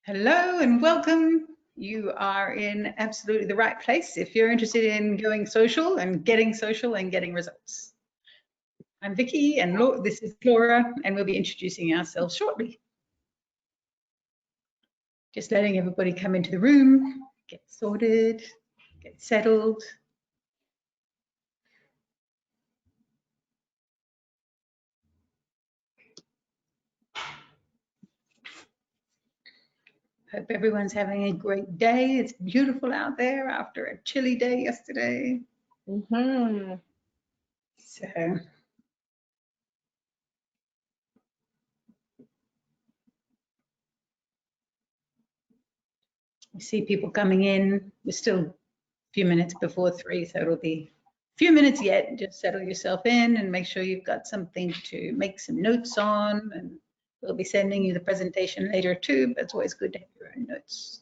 Hello and welcome. You are in absolutely the right place if you're interested in going social and getting results. I'm Vicki and this is Laura, and we'll be introducing ourselves shortly. Just letting everybody come into the room, get sorted, get settled. Hope everyone's having a great day. It's beautiful out there after a chilly day yesterday. So I see people coming in. We're still a few minutes before 3, so it'll be a few minutes yet. Just settle yourself in and make sure you've got something to make some notes on. And we'll be sending you the presentation later too, but it's always good to have your own notes.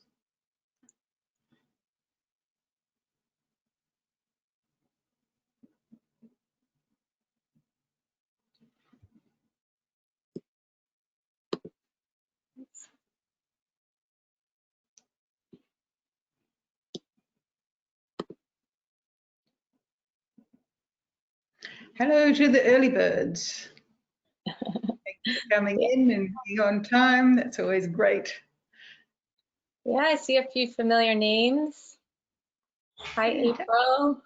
Hello to the early birds. Thanks for coming in and being on time. That's always great. Yeah, I see a few familiar names. Hi, April.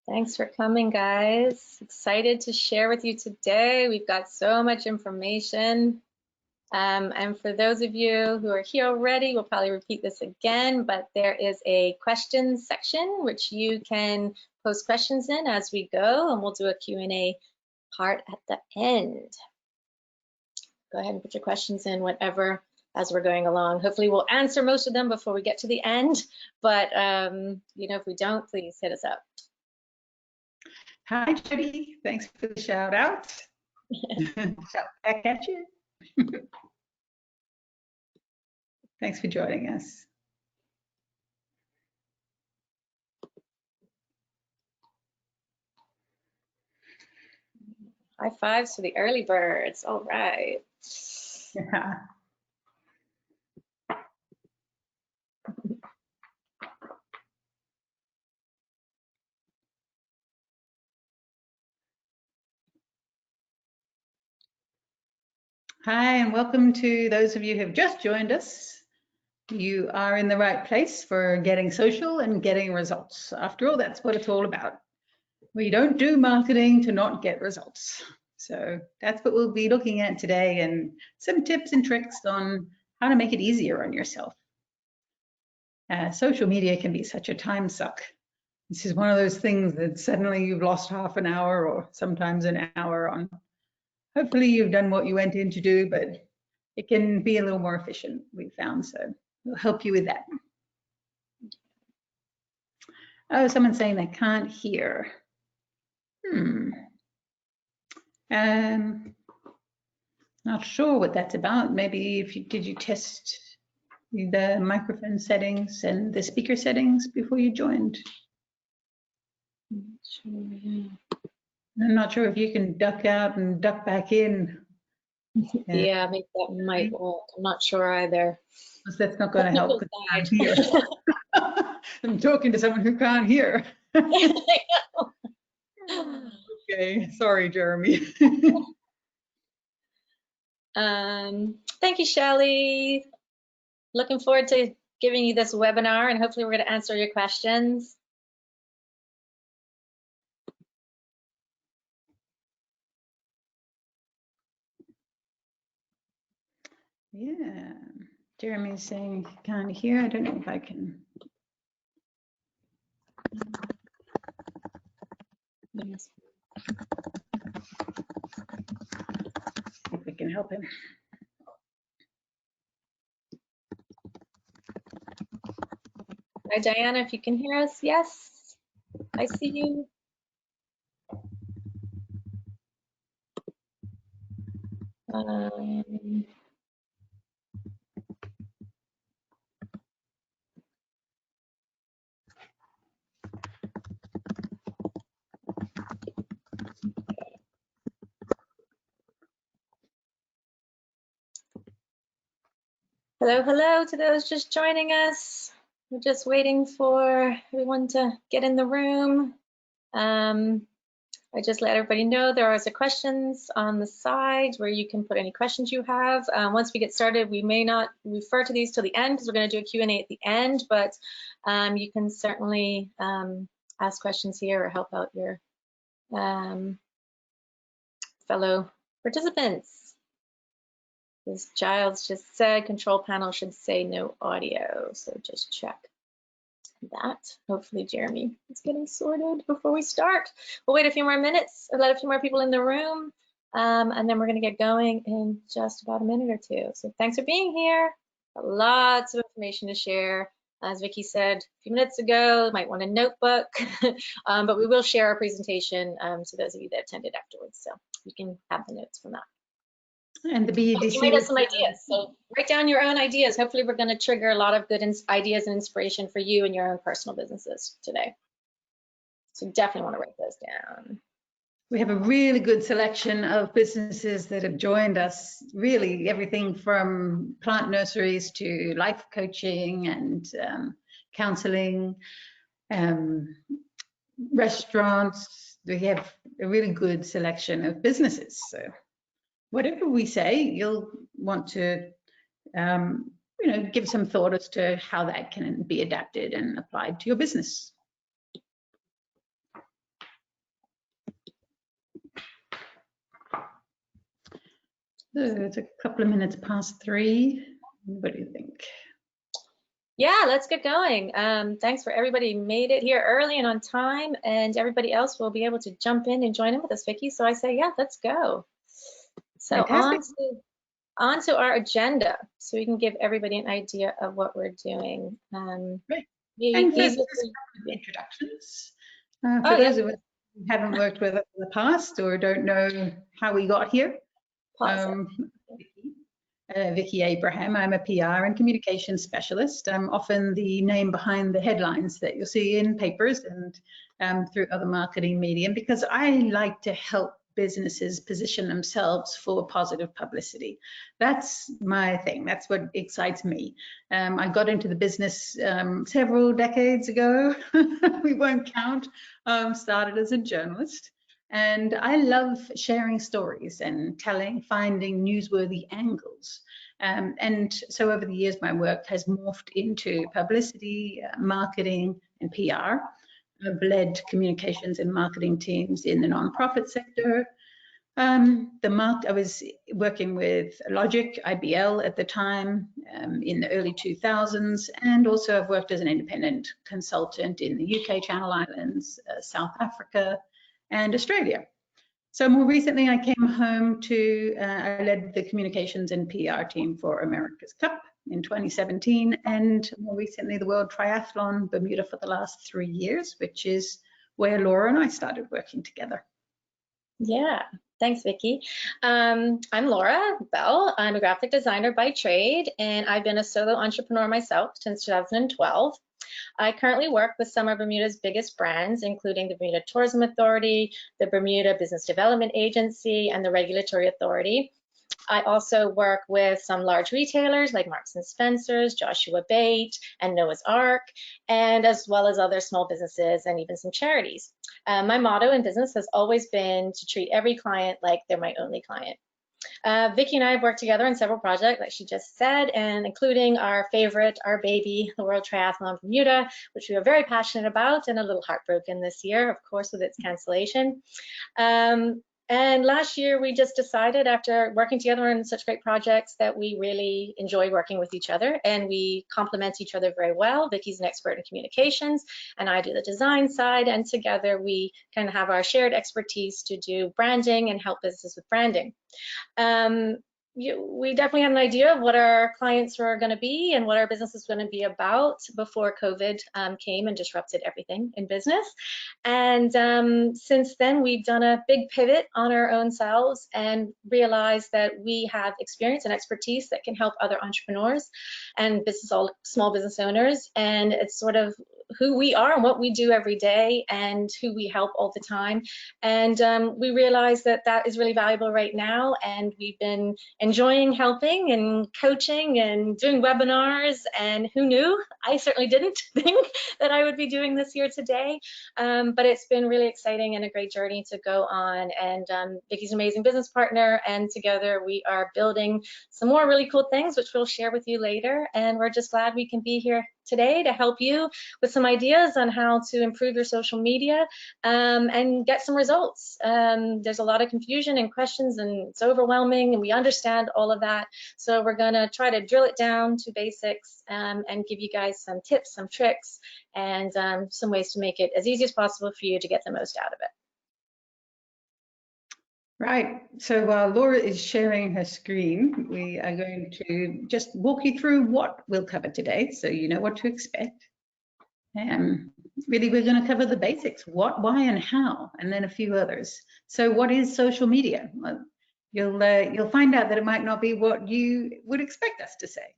Thanks for coming, guys. Excited to share with you today. We've got so much information. And for those of you who are here already, we'll probably repeat this again, but there is a questions section which you can post questions in as we go, and we'll do a Q&A part at the end. Go ahead and put your questions in, whatever, as we're going along. Hopefully we'll answer most of them before we get to the end, but you know, if we don't, please hit us up. Hi, Judy. Thanks for the shout out. Shout back at you. Thanks for joining us. High fives for the early birds. All right. Yeah. Hi, and welcome to those of you who have just joined us. You are in the right place for getting social and getting results. After all, that's what it's all about. We don't do marketing to not get results. So that's what we'll be looking at today, and some tips and tricks on how to make it easier on yourself. Social media can be such a time suck. This is one of those things that suddenly you've lost half an hour or sometimes an hour on. Hopefully you've done what you went in to do, but it can be a little more efficient, we've found, so we'll help you with that. Oh, someone's saying they can't hear. Not sure what that's about. Maybe did you test the microphone settings and the speaker settings before you joined? I'm not sure if you can duck out and duck back in. Yeah, maybe that might work. I'm not sure either. Because that's not going to help because I can't hear. I'm talking to someone who can't hear. Okay, sorry, Jeremy. Thank you, Shelley. Looking forward to giving you this webinar, and hopefully we're going to answer your questions. Yeah, Jeremy's saying he can't hear. I don't know if I can. Yes. See if we can help him. Hi, Diana, if you can hear us. Yes, I see you. Hello, hello to those just joining us. We're just waiting for everyone to get in the room. I just let everybody know there are questions on the side where you can put any questions you have. Once we get started, we may not refer to these till the end because we're going to do a Q&A at the end, but you can certainly ask questions here or help out your fellow participants. As Giles just said, control panel should say no audio, so just check that. Hopefully Jeremy is getting sorted before we start. We'll wait a few more minutes, let a few more people in the room, and then we're going to get going in just about a minute or two. So thanks for being here. Lots of information to share. As Vicki said a few minutes ago, you might want a notebook, but we will share our presentation to those of you that attended afterwards, so you can have the notes from that. And the BEDC. You might have some ideas, so write down your own ideas. Hopefully we're going to trigger a lot of good ideas and inspiration for you and your own personal businesses today. So definitely want to write those down. We have a really good selection of businesses that have joined us, really everything from plant nurseries to life coaching and counseling, restaurants. We have a really good selection of businesses. So whatever we say, you'll want to give some thought as to how that can be adapted and applied to your business. So it's a couple of minutes past 3. What do you think? Yeah, let's get going. Thanks for everybody who made it here early and on time, and everybody else will be able to jump in and join in with us, Vicki. So I say, yeah, let's go. So on to our agenda, so we can give everybody an idea of what we're doing. Right. And first, introductions. For those of us who haven't worked with us in the past or don't know how we got here, Vicki Abraham. I'm a PR and communications specialist. I'm often the name behind the headlines that you'll see in papers and through other marketing medium, because I like to help businesses position themselves for positive publicity. That's my thing. That's what excites me. I got into the business several decades ago. We won't count. Started as a journalist. And I love sharing stories and finding newsworthy angles. And so over the years, my work has morphed into publicity, marketing, and PR. I've led communications and marketing teams in the nonprofit sector. I was working with Logic, IBL at the time, in the early 2000s, and also I've worked as an independent consultant in the UK, Channel Islands, South Africa, and Australia. So more recently, I came home I led the communications and PR team for America's Cup in 2017, and more recently, the World Triathlon Bermuda for the last 3 years, which is where Laura and I started working together. Yeah, thanks, Vicki. I'm Laura Bell. I'm a graphic designer by trade, and I've been a solo entrepreneur myself since 2012. I currently work with some of Bermuda's biggest brands, including the Bermuda Tourism Authority, the Bermuda Business Development Agency, and the Regulatory Authority. I also work with some large retailers like Marks and Spencer's, Joshua Bate, and Noah's Ark, and as well as other small businesses and even some charities. My motto in business has always been to treat every client like they're my only client. Vicki and I have worked together on several projects, like she just said, and including our favorite, our baby, the World Triathlon Bermuda, which we are very passionate about and a little heartbroken this year, of course, with its cancellation. And last year, we just decided, after working together on such great projects, that we really enjoy working with each other and we complement each other very well. Vicki's an expert in communications and I do the design side, and together we kind of have our shared expertise to do branding and help businesses with branding. We definitely had an idea of what our clients were going to be and what our business is going to be about before COVID came and disrupted everything in business. And since then, we've done a big pivot on our own selves and realized that we have experience and expertise that can help other entrepreneurs and small business owners. And it's sort of who we are and what we do every day and who we help all the time. And we realize that that is really valuable right now. And we've been enjoying helping and coaching and doing webinars, and who knew? I certainly didn't think that I would be doing this here today, but it's been really exciting and a great journey to go on. And Vicki's an amazing business partner, and together we are building some more really cool things, which we'll share with you later. And we're just glad we can be here today to help you with some ideas on how to improve your social media and get some results. There's a lot of confusion and questions, and it's overwhelming, and we understand all of that. So we're gonna try to drill it down to basics and give you guys some tips, some tricks, and some ways to make it as easy as possible for you to get the most out of it. Right, so while Laura is sharing her screen, we are going to just walk you through what we'll cover today, so you know what to expect. Really, we're going to cover the basics: what, why, and how, and then a few others. So, what is social media? Well, you'll find out that it might not be what you would expect us to say.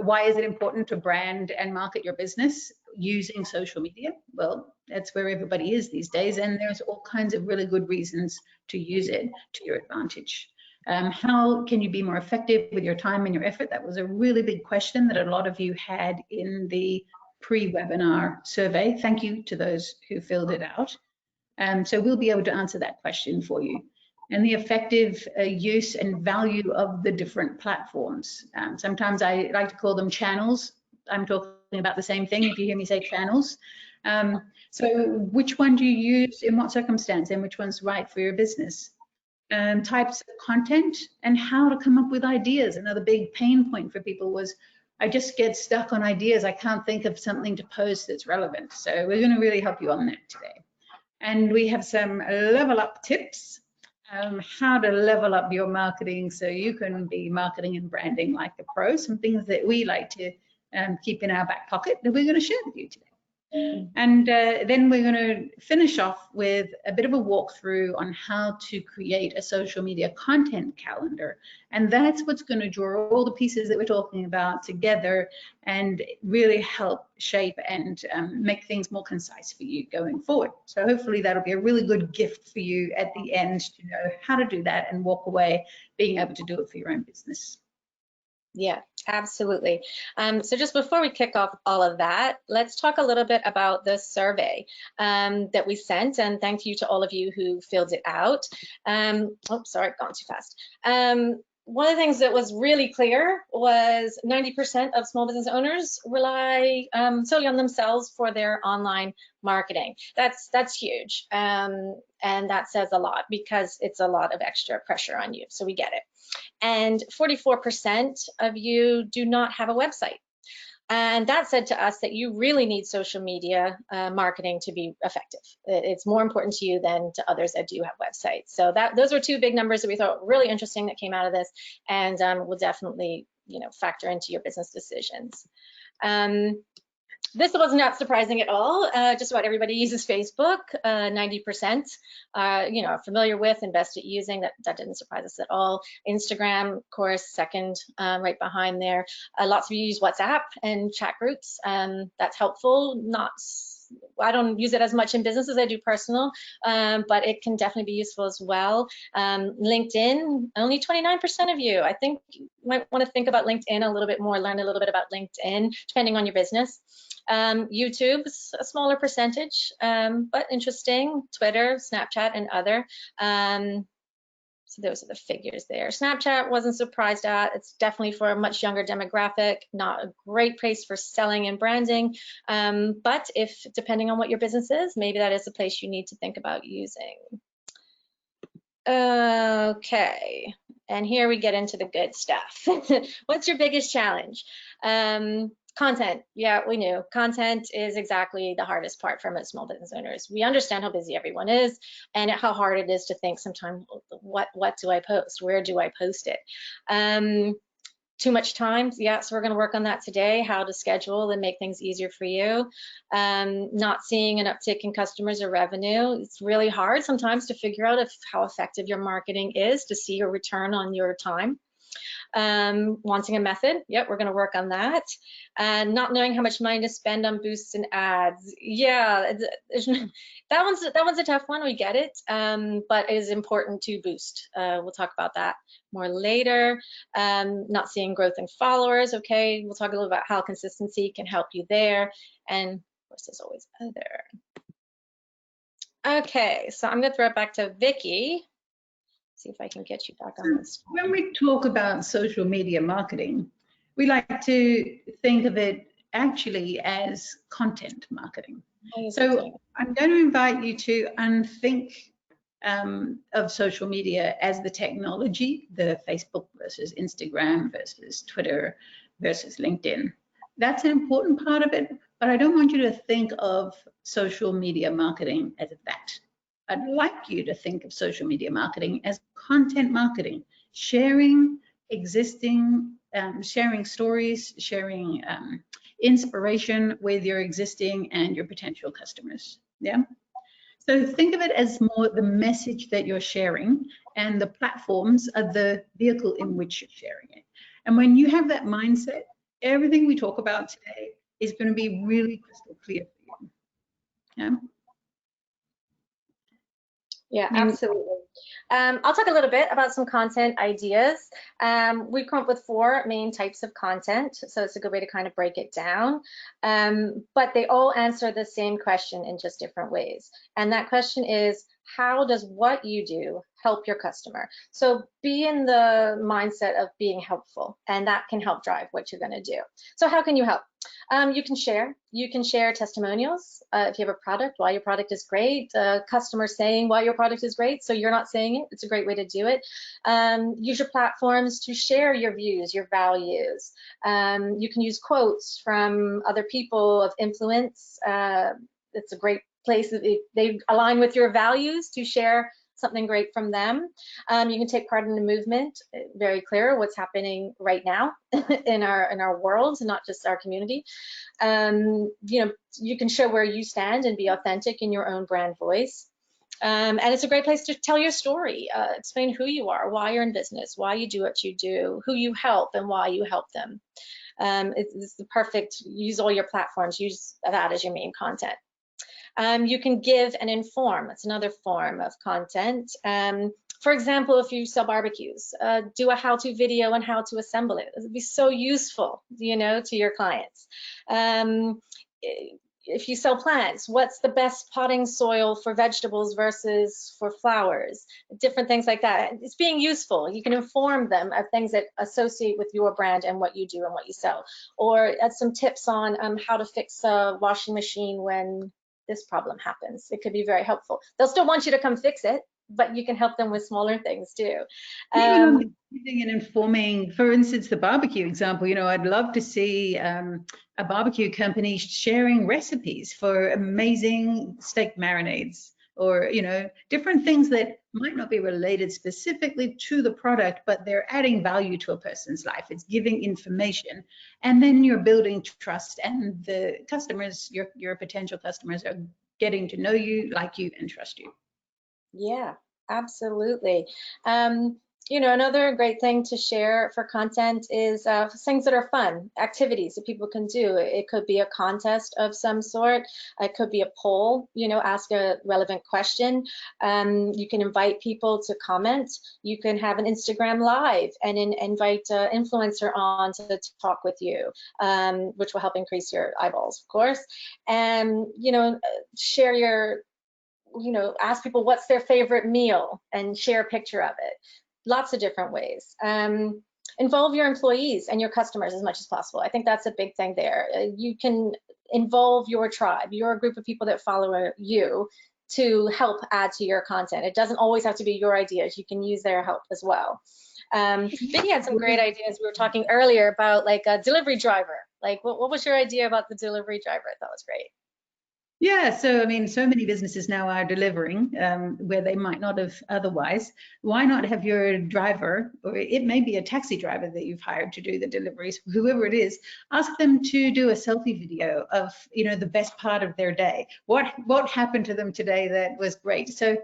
Why is it important to brand and market your business using social media? Well, that's where everybody is these days, and there's all kinds of really good reasons to use it to your advantage. How can you be more effective with your time and your effort? That was a really big question that a lot of you had in the pre-webinar survey. Thank you to those who filled it out. So we'll be able to answer that question for you. And the effective use and value of the different platforms. Sometimes I like to call them channels. I'm talking about the same thing if you hear me say channels. So which one do you use in what circumstance, and which one's right for your business? Types of content and how to come up with ideas. Another big pain point for people was, I just get stuck on ideas. I can't think of something to post that's relevant. So we're going to really help you on that today. And we have some level up tips, how to level up your marketing so you can be marketing and branding like a pro. Some things that we like to keep in our back pocket that we're going to share with you today. And then we're going to finish off with a bit of a walkthrough on how to create a social media content calendar. And that's what's going to draw all the pieces that we're talking about together and really help shape and make things more concise for you going forward. So hopefully that'll be a really good gift for you at the end to know how to do that and walk away being able to do it for your own business. Yeah, absolutely. So just before we kick off all of that, let's talk a little bit about the survey that we sent, and thank you to all of you who filled it out. Oh, sorry, gone too fast. One of the things that was really clear was 90% of small business owners rely solely on themselves for their online marketing. That's huge, and that says a lot because it's a lot of extra pressure on you, so we get it. And 44% of you do not have a website. And that said to us that you really need social media marketing to be effective. It's more important to you than to others that do have websites. So those were two big numbers that we thought were really interesting that came out of this, and will definitely, factor into your business decisions. This was not surprising at all. Just about everybody uses Facebook. 90% are familiar with and best at using. That didn't surprise us at all. Instagram, of course, second, right behind there. Lots of you use WhatsApp and chat groups. That's helpful. I don't use it as much in business as I do personal, but it can definitely be useful as well. LinkedIn, only 29% of you. I think you might want to think about LinkedIn a little bit more, learn a little bit about LinkedIn, depending on your business. YouTube's a smaller percentage, but interesting. Twitter, Snapchat, and other. So those are the figures there. Snapchat wasn't surprised at. It's definitely for a much younger demographic, not a great place for selling and branding. But depending on what your business is, maybe that is a place you need to think about using. Okay, and here we get into the good stuff. What's your biggest challenge? Content. Yeah, we knew. Content is exactly the hardest part for most small business owners. We understand how busy everyone is and how hard it is to think sometimes, what do I post? Where do I post it? Too much time. Yeah, so we're going to work on that today, how to schedule and make things easier for you. Not seeing an uptick in customers or revenue. It's really hard sometimes to figure out how effective your marketing is to see a return on your time. Wanting a method, yep, we're going to work on that. And not knowing how much money to spend on boosts and ads, yeah, that one's a tough one. We get it, but it is important to boost. We'll talk about that more later. Not seeing growth in followers, okay. We'll talk a little about how consistency can help you there, and of course, there's always other. Okay, so I'm going to throw it back to Vicki. See if I can get you back on this. When we talk about social media marketing, we like to think of it actually as content marketing. So I'm going to invite you to unthink of social media as the technology, the Facebook versus Instagram versus Twitter versus LinkedIn. That's an important part of it, but I don't want you to think of social media marketing as that. I'd like you to think of social media marketing as content marketing, sharing existing, sharing stories, sharing inspiration with your existing and your potential customers. Yeah. So think of it as more the message that you're sharing, and the platforms are the vehicle in which you're sharing it. And when you have that mindset, everything we talk about today is going to be really crystal clear for you. Yeah. Yeah, absolutely. I'll talk a little bit about some content ideas. We've come up with 4 main types of content, so it's a good way to kind of break it down. But they all answer the same question in just different ways. And that question is, how does what you do help your customer? So be in the mindset of being helpful, and that can help drive what you're going to do. So how can you help? You can share testimonials if you have a product, why your product is great, customers saying why your product is great, so you're not saying it. It's a great way to do it. Use your platforms to share your views, your values. You can use quotes from other people of influence. It's a great place if they align with your values to share something great from them. You can take part in the movement, very clear what's happening right now in our world, not just our community. You know, you can show where you stand and be authentic in your own brand voice. And it's a great place to tell your story, explain who you are, why you're in business, why you do what you do, who you help, and why you help them. It's the perfect, use all your platforms, use that as your main content. You can give and inform. That's another form of content. For example, if you sell barbecues, do a how-to video on how to assemble it. It would be so useful, you know, to your clients. If you sell plants, what's the best potting soil for vegetables versus for flowers? Different things like that. It's being useful. You can inform them of things that associate with your brand and what you do and what you sell. Or add some tips on how to fix a washing machine when this problem happens. It could be very helpful. They'll still want you to come fix it, but you can help them with smaller things too. Even on the giving and informing, for instance, the barbecue example, you know, I'd love to see a barbecue company sharing recipes for amazing steak marinades, or, you know, different things that might not be related specifically to the product, but they're adding value to a person's life. It's giving information, and then you're building trust, and the customers, your potential customers, are getting to know you, like you, and trust you. Yeah, absolutely. You know, another great thing to share for content is things that are fun, activities that people can do. It could be a contest of some sort. It could be a poll, you know, ask a relevant question. You can invite people to comment. You can have an Instagram live and invite an influencer on to talk with you, which will help increase your eyeballs, of course. And, you know, share your, you know, ask people what's their favorite meal and share a picture of it. Lots of different ways. Involve your employees and your customers as much as possible. I think that's a big thing there. You can involve your tribe, your group of people that follow you, to help add to your content. It doesn't always have to be your ideas. You can use their help as well. Vicki had some great ideas. We were talking earlier about like a delivery driver. Like what was your idea about the delivery driver? I thought was great. Yeah, so I mean, so many businesses now are delivering where they might not have otherwise. Why not have your driver, or it may be a taxi driver that you've hired to do the deliveries, whoever it is, ask them to do a selfie video of, you know, the best part of their day. What happened to them today that was great? So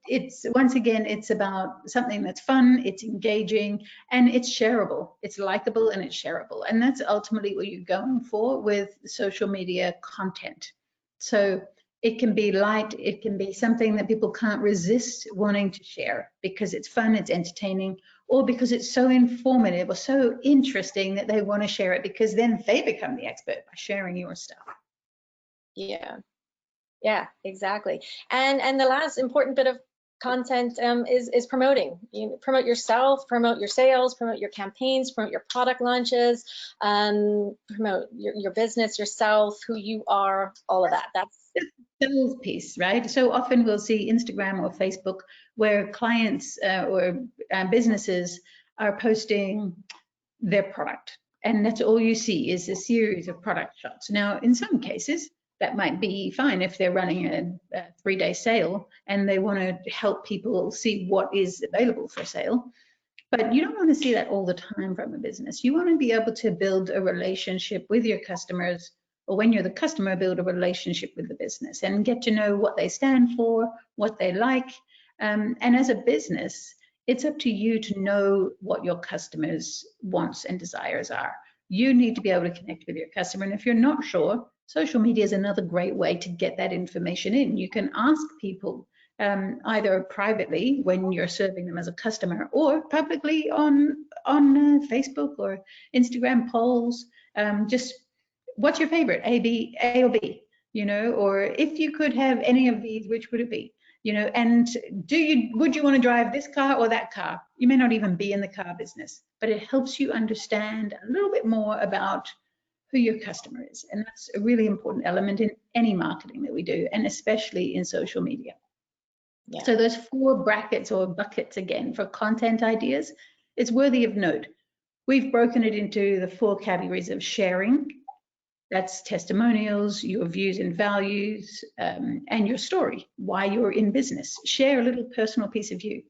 it's once again, it's about something that's fun, it's engaging, and it's shareable. It's likable and it's shareable. And that's ultimately what you're going for with social media content. So it can be light, it can be something that people can't resist wanting to share because it's fun, it's entertaining, or because it's so informative or so interesting that they want to share it because then they become the expert by sharing your stuff. Yeah. Yeah, exactly. And the last important bit of content is promoting. You promote yourself, promote your sales, promote your campaigns, promote your product launches, promote your business, yourself, who you are, all of that. That's the sales piece, right? So often we'll see Instagram or Facebook where clients or businesses are posting their product, and that's all you see is a series of product shots. Now, in some cases, that might be fine if they're running a 3-day sale and they want to help people see what is available for sale. But you don't want to see that all the time from a business. You want to be able to build a relationship with your customers, or when you're the customer, build a relationship with the business and get to know what they stand for, what they like. And as a business, it's up to you to know what your customers' wants and desires are. You need to be able to connect with your customer. And if you're not sure, social media is another great way to get that information in. You can ask people either privately when you're serving them as a customer, or publicly on Facebook or Instagram polls. Just what's your favorite, A or B? Or if you could have any of these, which would it be? And would you want to drive this car or that car? You may not even be in the car business, but it helps you understand a little bit more about who your customer is. And that's a really important element in any marketing that we do, and especially in social media. Yeah. So those 4 brackets or buckets again for content ideas, it's worthy of note. We've broken it into the 4 categories of sharing. That's testimonials, your views and values, and your story, why you're in business. Share a little personal piece of you.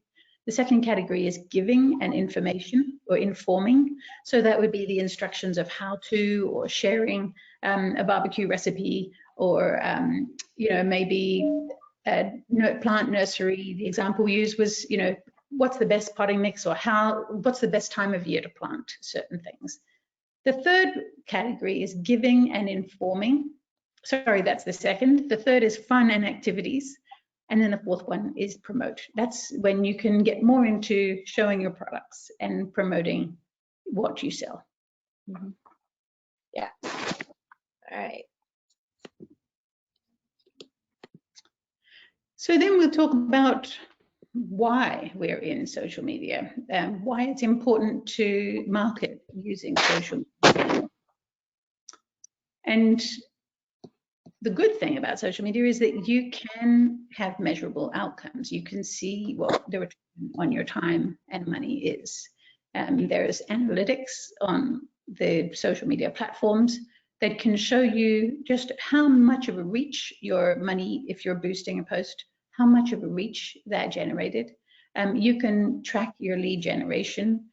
The second category is giving and information or informing. So that would be the instructions of how to, or sharing a barbecue recipe, or maybe a plant nursery. The example we used was, what's the best potting mix, or what's the best time of year to plant certain things. The third category is giving and informing. Sorry, that's the second. The third is fun and activities. And then the fourth one is promote. That's when you can get more into showing your products and promoting what you sell. Mm-hmm. Yeah. All right. So then we'll talk about why we're in social media, why it's important to market using social media. And the good thing about social media is that you can have measurable outcomes. You can see what the return on your time and money is. There's analytics on the social media platforms that can show you just how much of a reach your money, if you're boosting a post, how much of a reach that generated. You can track your lead generation.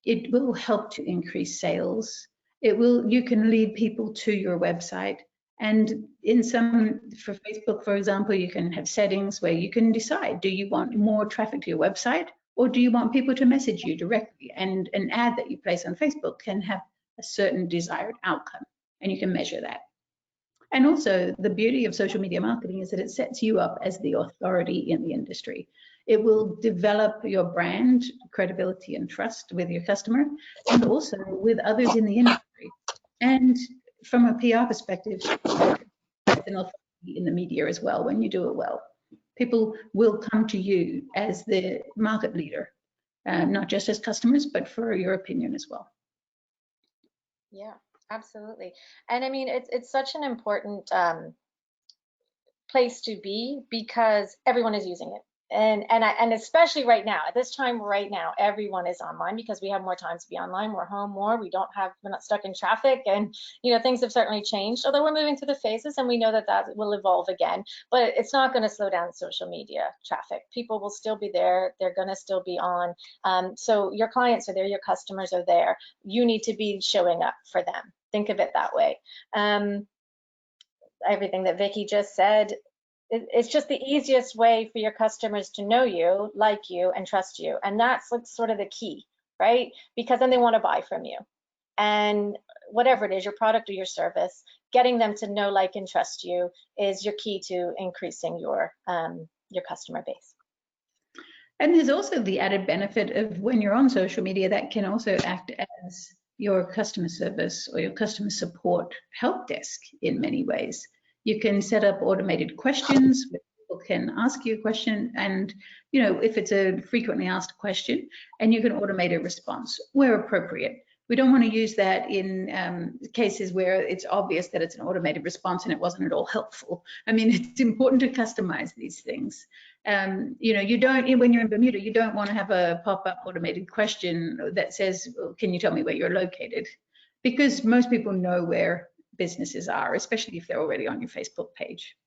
It will help to increase sales. You can lead people to your website. And for Facebook, for example, you can have settings where you can decide, do you want more traffic to your website, or do you want people to message you directly? And an ad that you place on Facebook can have a certain desired outcome, and you can measure that. And also, the beauty of social media marketing is that it sets you up as the authority in the industry. It will develop your brand, credibility, and trust with your customer, and also with others in the industry. And from a PR perspective, that's an authority in the media as well when you do it well. People will come to you as the market leader, not just as customers, but for your opinion as well. Yeah, absolutely. And I mean, it's such an important place to be, because everyone is using it. And especially right now, at this time right now, everyone is online because we have more time to be online. We're home more. We're not stuck in traffic, and things have certainly changed. Although we're moving through the phases, and we know that will evolve again. But it's not going to slow down social media traffic. People will still be there. They're going to still be on. So your clients are there. Your customers are there. You need to be showing up for them. Think of it that way. Everything that Vicki just said It's just the easiest way for your customers to know you, like you, and trust you. And that's like sort of the key, right? Because then they want to buy from you. And whatever it is, your product or your service, getting them to know, like, and trust you is your key to increasing your customer base. And there's also the added benefit of when you're on social media, that can also act as your customer service or your customer support help desk in many ways. You can set up automated questions where people can ask you a question, and if it's a frequently asked question, and you can automate a response where appropriate. We don't want to use that in cases where it's obvious that it's an automated response and it wasn't at all helpful. I mean, it's important to customize these things. You don't, when you're in Bermuda, you don't want to have a pop-up automated question that says, can you tell me where you're located? Because most people know where businesses are, especially if they're already on your Facebook page.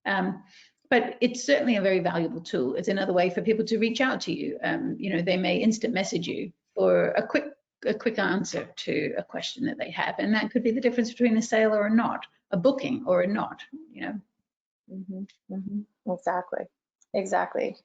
But it's certainly a very valuable tool. It's another way for people to reach out to you. They may instant message you for a quick answer to a question that they have, and that could be the difference between a sale or a not, a booking or a not. Exactly.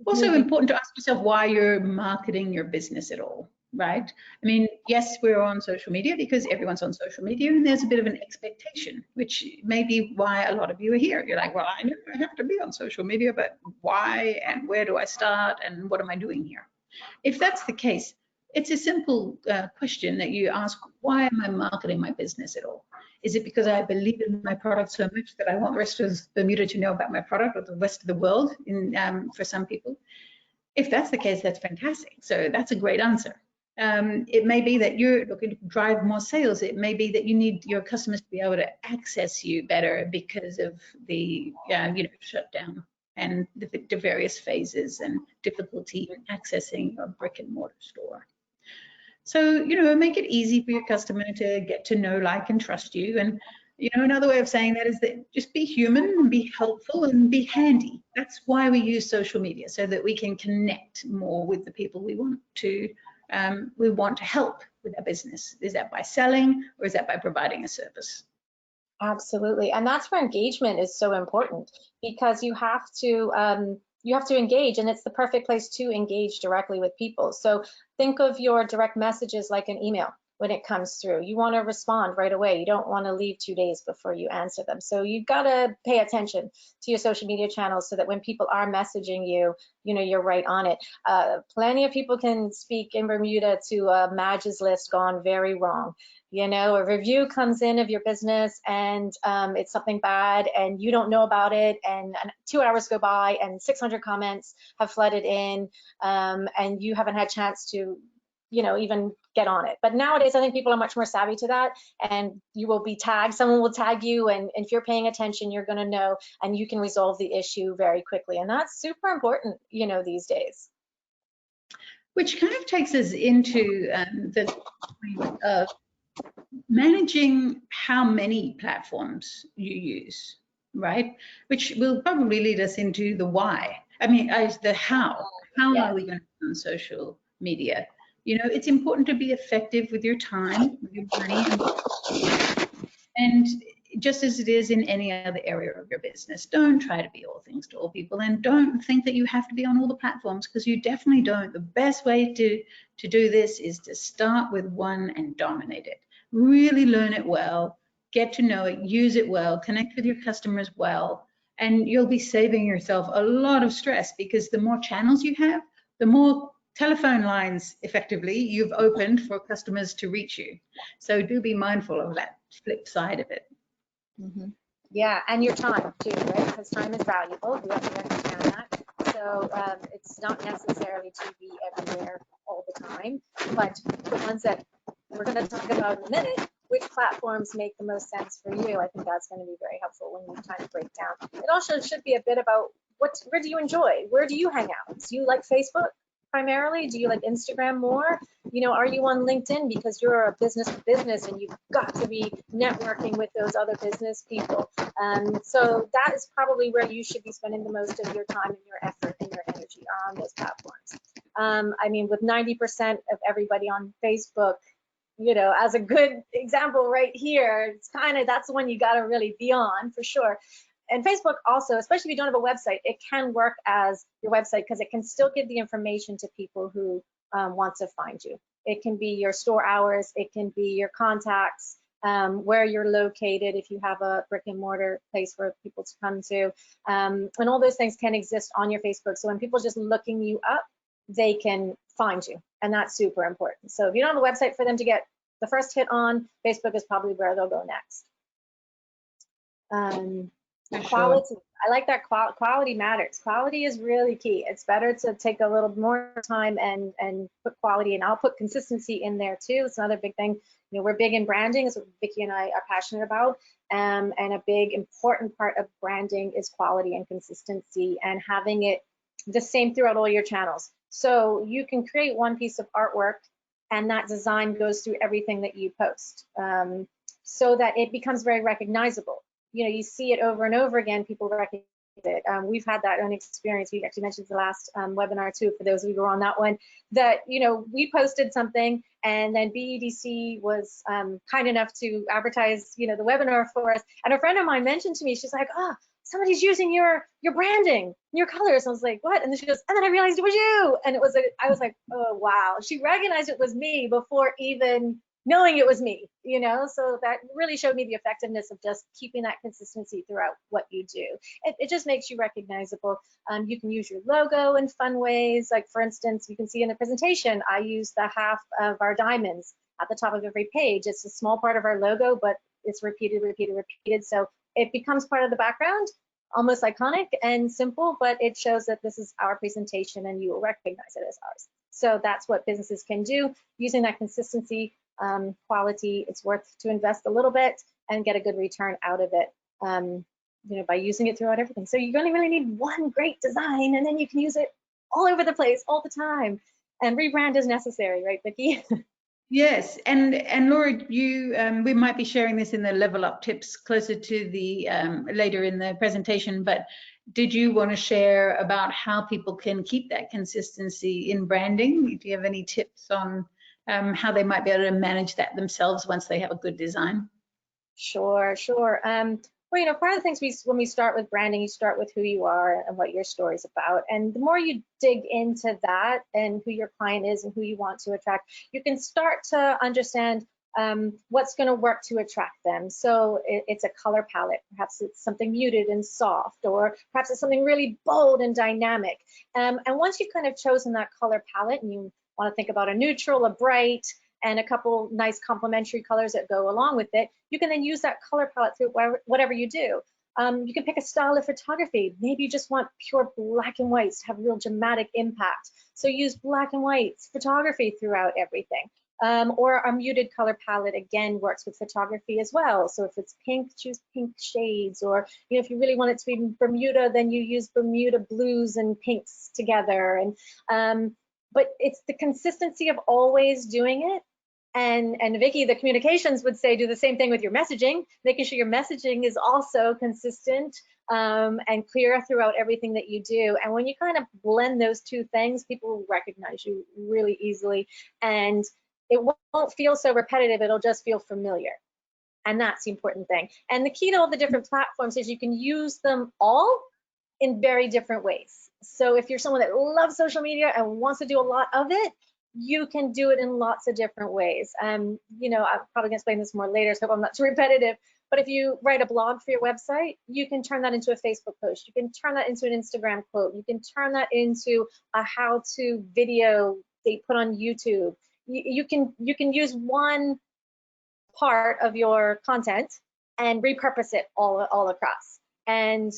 Also important to ask yourself why you're marketing your business at all, right? I mean, yes, we're on social media because everyone's on social media, and there's a bit of an expectation, which may be why a lot of you are here. You're like, well, I know I have to be on social media, but why and where do I start and what am I doing here? If that's the case, it's a simple question that you ask, why am I marketing my business at all? Is it because I believe in my product so much that I want the rest of Bermuda to know about my product, or the rest of the world for some people? If that's the case, that's fantastic. So that's a great answer. It may be that you're looking to drive more sales. It may be that you need your customers to be able to access you better because of the shutdown and the various phases and difficulty in accessing a brick and mortar store. So, make it easy for your customer to get to know, like, and trust you. And, another way of saying that is that just be human and be helpful and be handy. That's why we use social media, so that we can connect more with the people we want to help with our business. Is that by selling, or is that by providing a service? Absolutely. And that's where engagement is so important, because you have to engage, and it's the perfect place to engage directly with people. So think of your direct messages like an email. When it comes through, you want to respond right away. You don't want to leave 2 days before you answer them. So you've got to pay attention to your social media channels, so that when people are messaging you, you're right on it. Plenty of people can speak in Bermuda to a Madge's list gone very wrong. A review comes in of your business, and it's something bad, and you don't know about it, and 2 hours go by and 600 comments have flooded in, and you haven't had a chance to even get on it. But nowadays, I think people are much more savvy to that, and you will be tagged. Someone will tag you, and if you're paying attention, you're going to know, and you can resolve the issue very quickly. And that's super important, these days. Which kind of takes us into the point of managing how many platforms you use, right? Which will probably lead us into the why. I mean, the how. How are we going to be on social media? It's important to be effective with your time, with your money, and just as it is in any other area of your business, don't try to be all things to all people, and don't think that you have to be on all the platforms, because you definitely don't. The best way to do this is to start with one and dominate it. Really learn it well, get to know it, use it well, connect with your customers well, and you'll be saving yourself a lot of stress, because the more channels you have, the more telephone lines effectively you've opened for customers to reach you. So do be mindful of that flip side of it. Yeah, and your time too, right? Because time is valuable. We have to understand that. So it's not necessarily to be everywhere all the time, but the ones that we're going to talk about in a minute, which platforms make the most sense for you, I think that's going to be very helpful when you kind of break down. It also should be a bit about where do you enjoy? Where do you hang out? Do you like Facebook primarily? Do you like Instagram more? Are you on LinkedIn because you're a business to business and you've got to be networking with those other business people? So that is probably where you should be spending the most of your time and your effort and your energy on those platforms. I mean, with 90% of everybody on Facebook, you know, as a good example right here, it's kind of, that's the one you got to really be on for sure. And Facebook also, especially if you don't have a website, it can work as your website because it can still give the information to people who want to find you. It can be your store hours, it can be your contacts, where you're located if you have a brick and mortar place for people to come to. And all those things can exist on your Facebook. So when people are just looking you up, they can find you. And that's super important. So if you don't have a website for them to get the first hit on, Facebook is probably where they'll go next. Quality. Sure. I like that. Quality matters. Quality is really key. It's better to take a little more time and put quality, and I'll put consistency in there too. It's another big thing. You know, we're big in branding. It's what Vicki and I are passionate about. And a big important part of branding is quality and consistency, and having it the same throughout all your channels. So you can create one piece of artwork, and that design goes through everything that you post, so that it becomes very recognizable. You know, you see it over and over again, people recognize it. We've had that own experience. We actually mentioned the last webinar too, for those of you who were on that one, that, you know, we posted something and then BEDC was kind enough to advertise, you know, the webinar for us. And a friend of mine mentioned to me, she's like, oh, somebody's using your branding, your colors. I was like, what? And then she goes, and then I realized it was you. And it was, I was like, oh, wow. She recognized it was me before even knowing it was me, you know, so that really showed me the effectiveness of just keeping that consistency throughout what you do. It just makes you recognizable. You can use your logo in fun ways. Like, for instance, you can see in the presentation, I use the half of our diamonds at the top of every page. It's a small part of our logo, but it's repeated, repeated, repeated. So it becomes part of the background, almost iconic and simple, but it shows that this is our presentation and you will recognize it as ours. So that's what businesses can do using that consistency. Quality, it's worth to invest a little bit and get a good return out of it, you know, by using it throughout everything. So you only really need one great design, and then you can use it all over the place, all the time. And rebrand is necessary, right, Vicki? Yes, and Laura, you we might be sharing this in the level up tips closer to the later in the presentation, but did you want to share about how people can keep that consistency in branding? Do you have any tips on how they might be able to manage that themselves once they have a good design? Sure, sure. Well, you know, part of the things when we start with branding, you start with who you are and what your story's about. And the more you dig into that and who your client is and who you want to attract, you can start to understand what's going to work to attract them. So it's a color palette. Perhaps it's something muted and soft, or perhaps it's something really bold and dynamic. And once you've kind of chosen that color palette, and you want to think about a neutral, a bright, and a couple nice complementary colors that go along with it, you can then use that color palette through whatever you do. You can pick a style of photography. Maybe you just want pure black and whites to have real dramatic impact. So use black and white photography throughout everything. Or a muted color palette, again, works with photography as well. So if it's pink, choose pink shades. Or, you know, if you really want it to be Bermuda, then you use Bermuda blues and pinks together. And but it's the consistency of always doing it. And Vicki, the communications would say, do the same thing with your messaging, making sure your messaging is also consistent and clear throughout everything that you do. And when you kind of blend those two things, people will recognize you really easily. And it won't feel so repetitive, it'll just feel familiar. And that's the important thing. And the key to all the different platforms is you can use them all in very different ways. So if you're someone that loves social media and wants to do a lot of it, you can do it in lots of different ways. You know, I'm probably gonna explain this more later, so I'm not too repetitive, but if you write a blog for your website, you can turn that into a Facebook post. You can turn that into an Instagram quote. You can turn that into a how-to video they put on YouTube. You can use one part of your content and repurpose it all across. And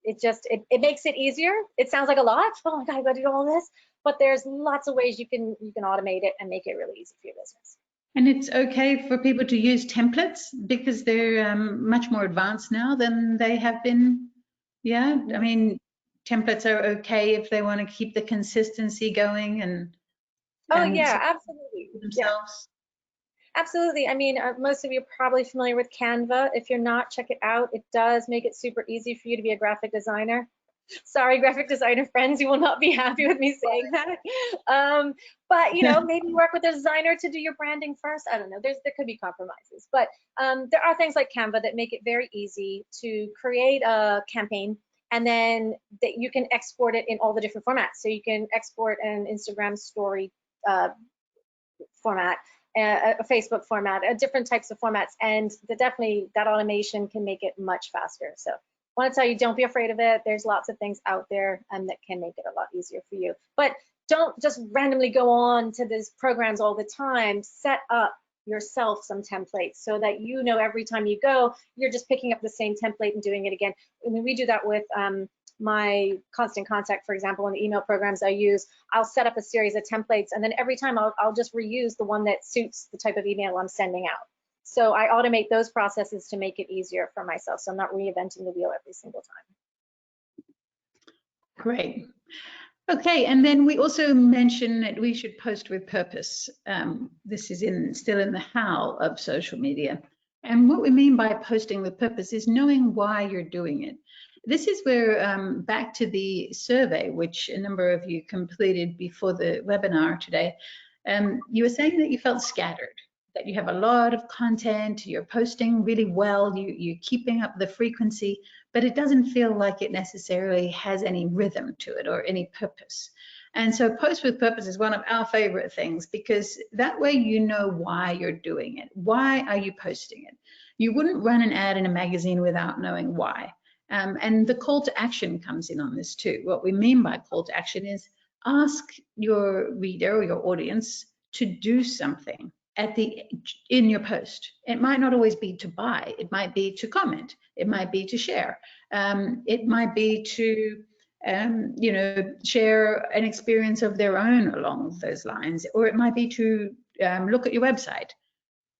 it makes it easier. It sounds like a lot. Oh my God, I gotta do all this. But there's lots of ways you can automate it and make it really easy for your business. And it's okay for people to use templates because they're much more advanced now than they have been. Yeah, I mean, templates are okay if they want to keep the consistency going and yeah, absolutely. themselves. Yeah. Absolutely. I mean, most of you are probably familiar with Canva. If you're not, check it out. It does make it super easy for you to be a graphic designer. Sorry, graphic designer friends, you will not be happy with me saying that. But you know, maybe work with a designer to do your branding first. I don't know. There could be compromises, but there are things like Canva that make it very easy to create a campaign, and then that you can export it in all the different formats. So you can export an Instagram story format, a Facebook format, different types of formats, and definitely that automation can make it much faster. So I want to tell you, don't be afraid of it. There's lots of things out there that can make it a lot easier for you. But don't just randomly go on to these programs all the time. Set up yourself some templates so that you know every time you go, you're just picking up the same template and doing it again. I mean, we do that with my constant contact, for example, in the email programs I use. I'll set up a series of templates, and then every time I'll just reuse the one that suits the type of email I'm sending out. So I automate those processes to make it easier for myself. So I'm not reinventing the wheel every single time. Great. Okay, and then we also mentioned that we should post with purpose. This is still in the how of social media. And what we mean by posting with purpose is knowing why you're doing it. This is where, back to the survey, which a number of you completed before the webinar today, you were saying that you felt scattered, that you have a lot of content, you're posting really well, you're keeping up the frequency, but it doesn't feel like it necessarily has any rhythm to it or any purpose. And so post with purpose is one of our favorite things, because that way you know why you're doing it. Why are you posting it? You wouldn't run an ad in a magazine without knowing why. And the call to action comes in on this too. What we mean by call to action is ask your reader or your audience to do something in your post. It might not always be to buy. It might be to comment. It might be to share. It might be to share an experience of their own along those lines, or it might be to look at your website.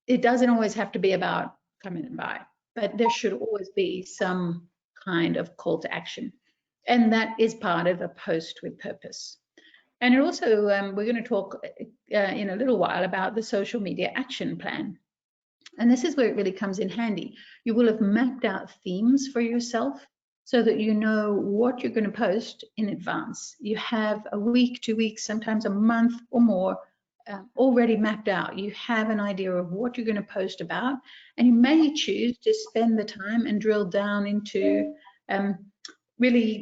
It doesn't always have to be about come in and buy, but there should always be some kind of call to action. And that is part of a post with purpose. And it also, we're going to talk in a little while about the social media action plan. And this is where it really comes in handy. You will have mapped out themes for yourself so that you know what you're going to post in advance. You have a week, 2 weeks, sometimes a month or more already mapped out. You have an idea of what you're going to post about, and you may choose to spend the time and drill down into really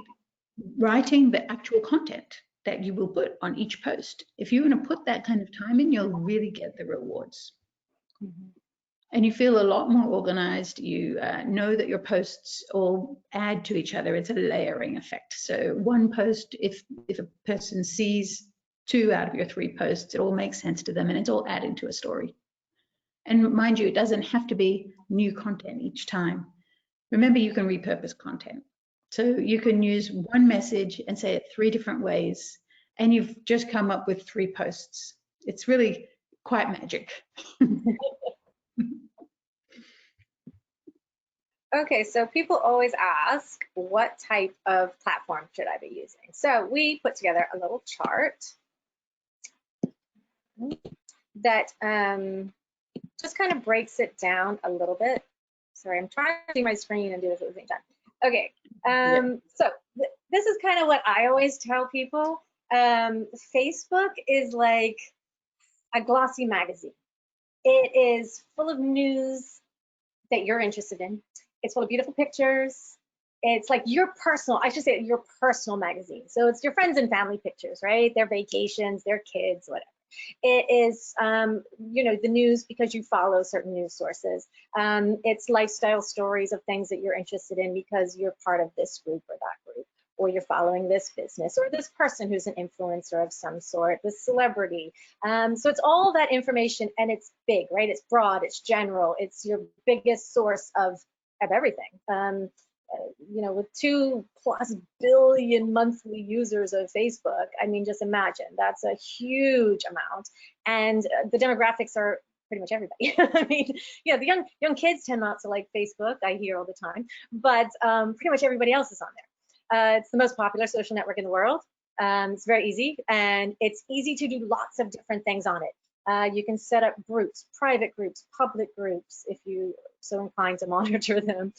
writing the actual content that you will put on each post. If you're going to put that kind of time in, you'll really get the rewards. Mm-hmm. And you feel a lot more organized. You know that your posts all add to each other. It's a layering effect. So one post, if a person sees 2 out of your 3 posts, it all makes sense to them and it's all adding to a story. And mind you, it doesn't have to be new content each time. Remember, you can repurpose content. So you can use one message and say it 3 different ways, and you've just come up with 3 posts. It's really quite magic. Okay, so people always ask, what type of platform should I be using? So we put together a little chart that just kind of breaks it down a little bit. Sorry, I'm trying to see my screen and do this at the same time. Okay, so this is kind of what I always tell people. Facebook is like a glossy magazine. It is full of news that you're interested in. It's full of beautiful pictures. It's like your personal, I should say your personal magazine. So it's your friends and family pictures, right? Their vacations, their kids, whatever. It is, the news because you follow certain news sources. It's lifestyle stories of things that you're interested in because you're part of this group or that group, or you're following this business or this person who's an influencer of some sort, this celebrity. So it's all that information, and it's big, right? It's broad, it's general, it's your biggest source of everything. With 2+ billion monthly users of Facebook, I mean, just imagine, that's a huge amount. And the demographics are pretty much everybody. I mean, the young kids tend not to like Facebook, I hear all the time, but pretty much everybody else is on there. It's the most popular social network in the world. It's very easy, and it's easy to do lots of different things on it. You can set up groups, private groups, public groups, if you so inclined to monitor them.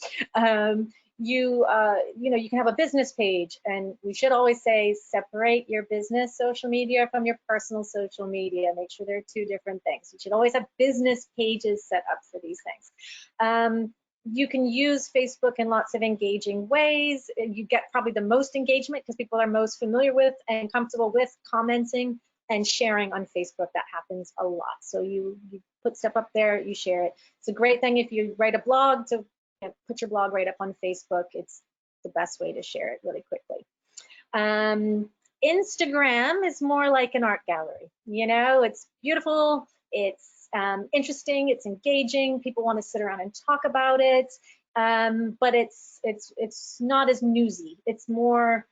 you can have a business page, and we should always say separate your business social media from your personal social media. Make sure they're two different things. You should always have business pages set up for these things. You can use Facebook in lots of engaging ways. You get probably the most engagement because people are most familiar with and comfortable with commenting and sharing on Facebook. That happens a lot. So you put stuff up there, you share it. It's a great thing if you write a blog to put your blog right up on Facebook. It's the best way to share it really quickly. Instagram is more like an art gallery. It's beautiful, it's interesting, it's engaging. People want to sit around and talk about it, but it's not as newsy. It's more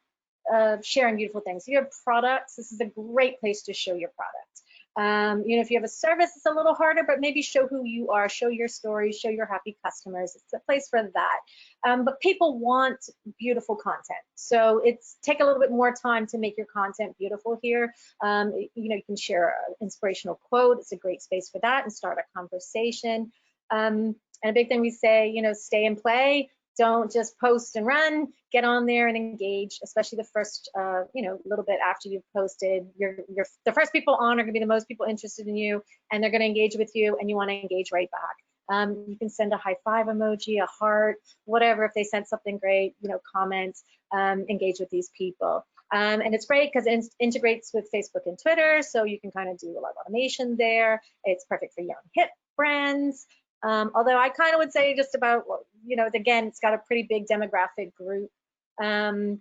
sharing beautiful things. If you have products, this is a great place to show your product. If you have a service, it's a little harder, but maybe show who you are, show your story, show your happy customers. It's a place for that. But people want beautiful content. So take a little bit more time to make your content beautiful here. You can share an inspirational quote. It's a great space for that and start a conversation. And a big thing we say, stay and play. Don't just post and run. Get on there and engage, especially the first, little bit after you've posted. The first people on are going to be the most people interested in you, and they're going to engage with you, and you want to engage right back. You can send a high five emoji, a heart, whatever. If they sent something great, comment, engage with these people. And it's great because it integrates with Facebook and Twitter, so you can kind of do a lot of automation there. It's perfect for young, hip brands. Although I kind of would say just about, again, it's got a pretty big demographic group. And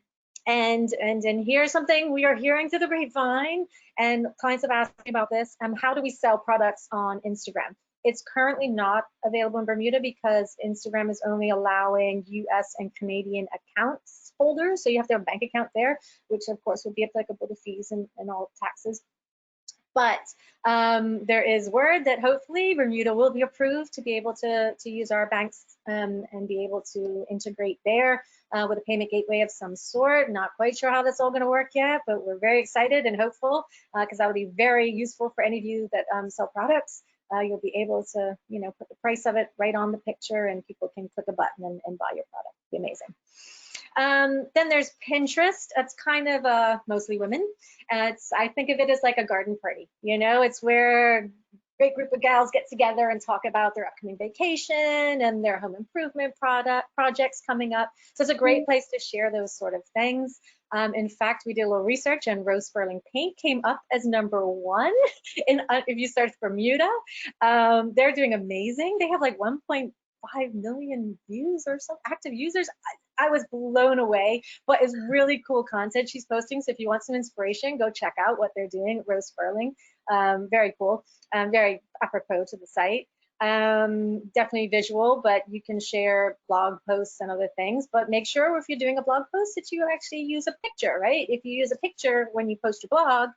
here's something we are hearing through the grapevine, and clients have asked me about this. How do we sell products on Instagram? It's currently not available in Bermuda because Instagram is only allowing US and Canadian accounts holders. So you have to have a bank account there, which of course would be applicable to fees and all taxes. But there is word that hopefully Bermuda will be approved to be able to use our banks and be able to integrate there with a payment gateway of some sort. Not quite sure how that's all going to work yet, but we're very excited and hopeful because that would be very useful for any of you that sell products. You'll be able to, put the price of it right on the picture, and people can click a button and buy your product. It'd be amazing. Then there's Pinterest. That's kind of mostly women. I think of it as like a garden party. It's where a great group of gals get together and talk about their upcoming vacation and their home improvement projects coming up. So it's a great place to share those sort of things. In fact, we did a little research, and Rose Sperling Paint came up as #1 if you search Bermuda. They're doing amazing. They have like 1.5 million views or some active users. I was blown away, but it's really cool content she's posting. So if you want some inspiration, go check out what they're doing, Rose Sperling. Very cool, very apropos to the site. Definitely visual, but you can share blog posts and other things. But make sure if you're doing a blog post that you actually use a picture, right? If you use a picture when you post your blog,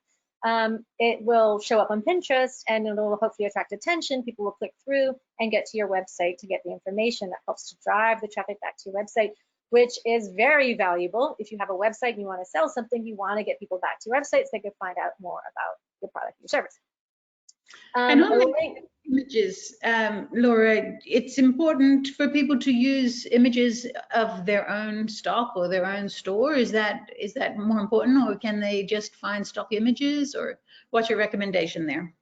it will show up on Pinterest, and it will hopefully attract attention. People will click through and get to your website to get the information that helps to drive the traffic back to your website, which is very valuable. If you have a website and you want to sell something, you want to get people back to your website so they can find out more about your product or your service. And on the images, Laura, it's important for people to use images of their own stock or their own store. Is that more important, or can they just find stock images, or what's your recommendation there?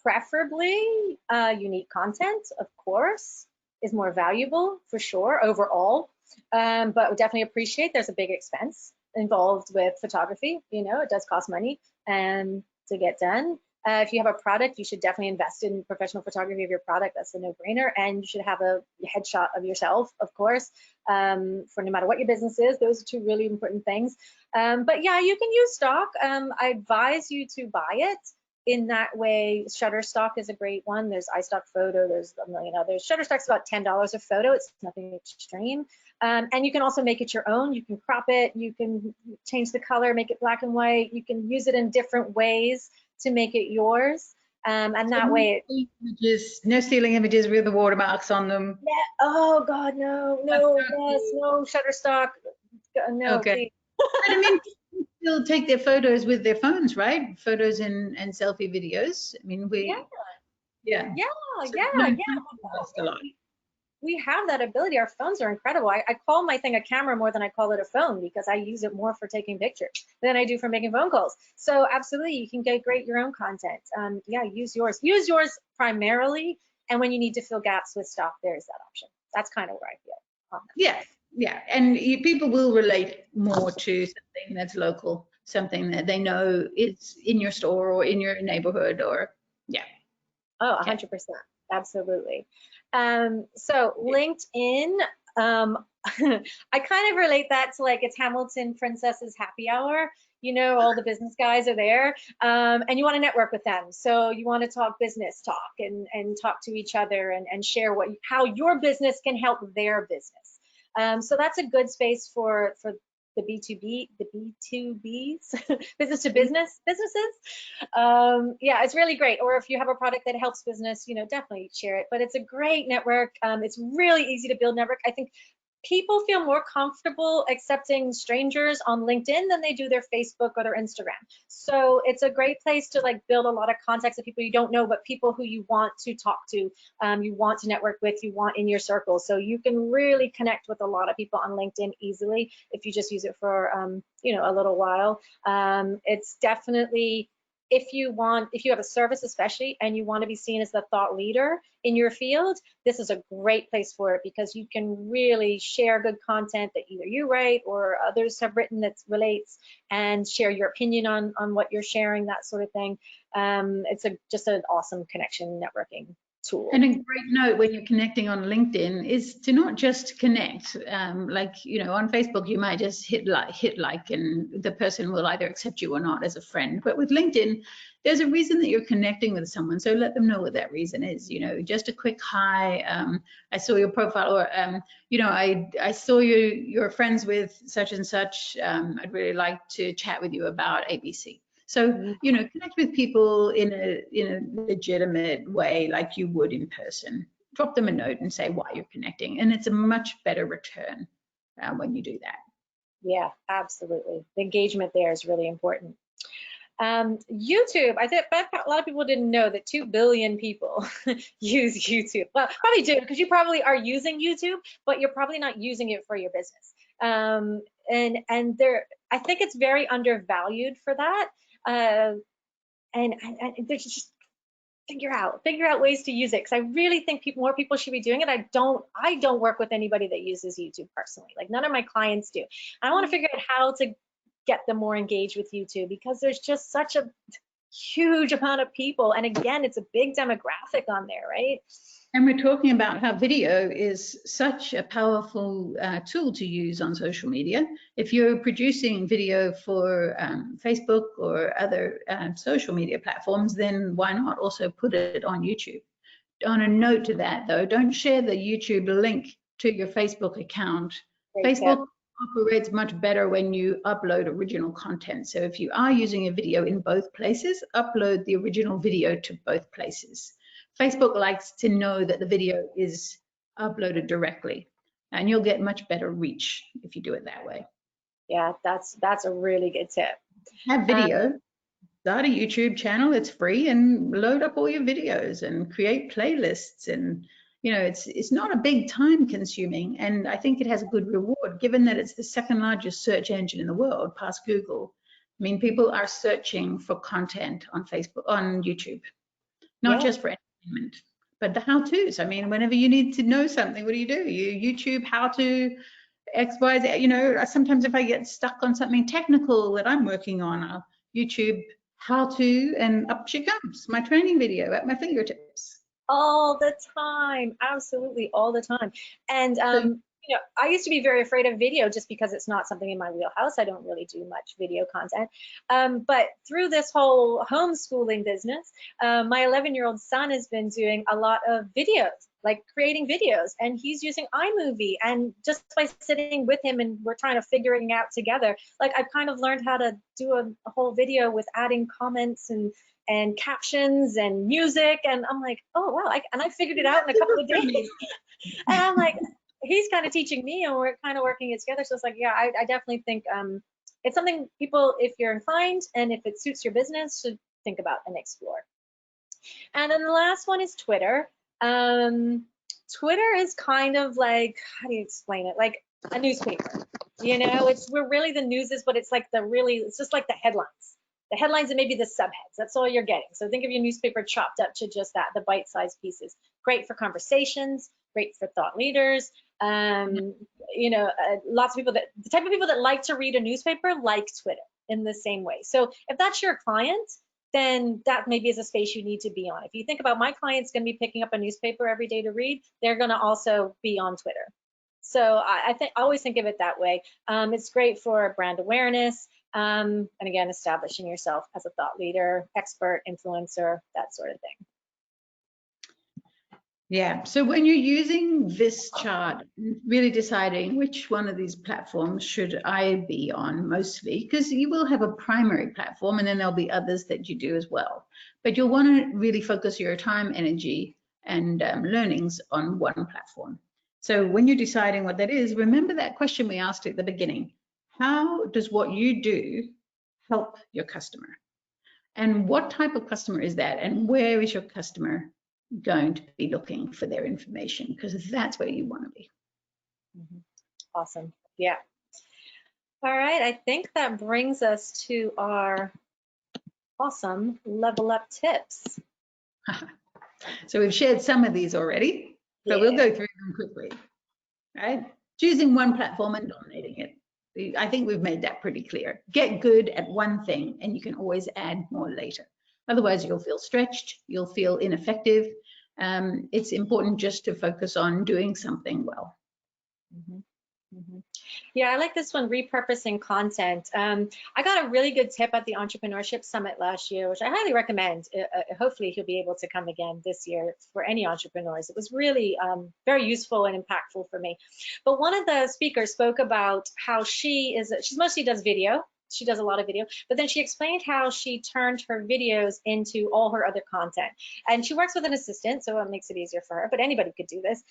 Preferably unique content, of course, is more valuable for sure overall. But we definitely appreciate there's a big expense involved with photography. It does cost money to get done. If you have a product, you should definitely invest in professional photography of your product. That's a no-brainer. And you should have a headshot of yourself, of course, for no matter what your business is. Those are two really important things. But yeah, you can use stock. I advise you to buy it. In that way, Shutterstock is a great one. There's iStock Photo, there's a million others. Shutterstock's about $10 a photo. It's nothing extreme. And you can also make it your own. You can crop it, you can change the color, make it black and white. You can use it in different ways to make it yours. And that way no stealing images with the watermarks on them. Yeah. Oh God, no, yes, no, Shutterstock. No, okay. Please. But I mean, people still take their photos with their phones, right? Photos and selfie videos. I mean, yeah. So A lot. we have that ability. Our phones are incredible. I call my thing a camera more than I call it a phone because I use it more for taking pictures than I do for making phone calls. So absolutely, you can get great your own content. Yeah, use yours. Use yours primarily, and when you need to fill gaps with stuff, there's that option. That's kind of where I feel on that. Yeah, yeah, and people will relate more to something that's local, something that they know is in your store or in your neighborhood, or yeah. Oh, Yeah. 100%. Absolutely. So LinkedIn, I kind of relate that to like it's Hamilton Princess's happy hour. You know, all the business guys are there, and you want to network with them. So you want to talk business talk and talk to each other and share how your business can help their business. So that's a good space for the B2B, the B2Bs, business to business businesses. Yeah, it's really great. Or if you have a product that helps business, you know, definitely share it. But it's a great network. It's really easy to build network. I think people feel more comfortable accepting strangers on LinkedIn than they do their Facebook or their Instagram. So it's a great place to like build a lot of contacts of people you don't know, but people who you want to talk to, you want to network with, you want in your circle. So you can really connect with a lot of people on LinkedIn easily if you just use it for, you know, a little while. It's definitely, if you have a service especially and you want to be seen as the thought leader in your field, this is a great place for it because you can really share good content that either you write or others have written that relates, and share your opinion on what you're sharing, that sort of thing. It's just an awesome connection networking tool. And a great note when you're connecting on LinkedIn is to not just connect. Like, you know, on Facebook, you might just hit like, and the person will either accept you or not as a friend. But with LinkedIn, there's a reason that you're connecting with someone. So let them know what that reason is. You know, just a quick hi. I saw your profile, or you know, I saw you're friends with such and such. I'd really like to chat with you about ABC. So, you know, connect with people in a legitimate way like you would in person. Drop them a note and say why you're connecting. And it's a much better return when you do that. Yeah, absolutely. The engagement there is really important. YouTube, I think a lot of people didn't know that 2 billion people use YouTube. Well, probably do, because you probably are using YouTube, but you're probably not using it for your business. And there, I think it's very undervalued for that. And there's just figure out ways to use it, because I really think more people should be doing it. I don't work with anybody that uses YouTube personally. Like none of my clients do. I want to figure out how to get them more engaged with YouTube, because there's just such a huge amount of people, and again, it's a big demographic on there, right? And we're talking about how video is such a powerful tool to use on social media. If you're producing video for Facebook or other social media platforms, then why not also put it on YouTube? On a note to that, though, don't share the YouTube link to your Facebook account. Great tip. Facebook operates much better when you upload original content. So if you are using a video in both places, upload the original video to both places. Facebook likes to know that the video is uploaded directly, and you'll get much better reach if you do it that way. Yeah, that's a really good tip. Have video, start a YouTube channel, it's free, and load up all your videos and create playlists. And you know, it's not a big time consuming, and I think it has a good reward given that it's the second largest search engine in the world past Google. I mean, people are searching for content on Facebook, on YouTube, not just for entertainment, but the how-tos. I mean, whenever you need to know something, what do? You YouTube how to X, Y, Z. You know, sometimes if I get stuck on something technical that I'm working on, I'll YouTube how to, and up she comes, my training video at my fingertips. All the time, absolutely all the time. And you know, I used to be very afraid of video just because it's not something in my wheelhouse. I don't really do much video content. But through this whole homeschooling business, my 11-year-old son has been doing a lot of videos, like creating videos, and he's using iMovie. And just by sitting with him and we're trying to figure it out together, like I've kind of learned how to do a whole video with adding comments and captions and music, and I'm like, oh wow, I figured it out in a couple of days. And I'm like, he's kind of teaching me, and we're kind of working it together. So it's like, yeah, I definitely think it's something people, if you're inclined and if it suits your business, should think about and explore. And then the last one is Twitter. Twitter is kind of like, how do you explain it? Like a newspaper. You know, we're really the news is, but it's like it's just like the headlines. The headlines and maybe the subheads. That's all you're getting. So think of your newspaper chopped up to just that, the bite-sized pieces. Great for conversations, great for thought leaders. You know, lots of people the type of people that like to read a newspaper like Twitter in the same way. So if that's your client, then that maybe is a space you need to be on. If you think about my client's going to be picking up a newspaper every day to read, they're going to also be on Twitter. So I always think of it that way. It's great for brand awareness, and again, establishing yourself as a thought leader, expert, influencer, that sort of thing. Yeah, so when you're using this chart, really deciding which one of these platforms should I be on mostly, because you will have a primary platform and then there'll be others that you do as well. But you'll want to really focus your time, energy, and learnings on one platform. So when you're deciding what that is, remember that question we asked at the beginning. How does what you do help your customer? And what type of customer is that? And where is your customer going to be looking for their information? Because that's where you want to be. Awesome. Yeah. All right. I think that brings us to our awesome level up tips. So we've shared some of these already, but we'll go through them quickly. Right? Choosing one platform and dominating it. I think we've made that pretty clear. Get good at one thing and you can always add more later. Otherwise, you'll feel stretched, you'll feel ineffective. It's important just to focus on doing something well. Yeah, I like this one, repurposing content. I got a really good tip at the Entrepreneurship Summit last year, which I highly recommend. Hopefully he'll be able to come again this year for any entrepreneurs. It was really very useful and impactful for me. But one of the speakers spoke about how she mostly does video. She does a lot of video, but then she explained how she turned her videos into all her other content. And she works with an assistant, so it makes it easier for her, but anybody could do this.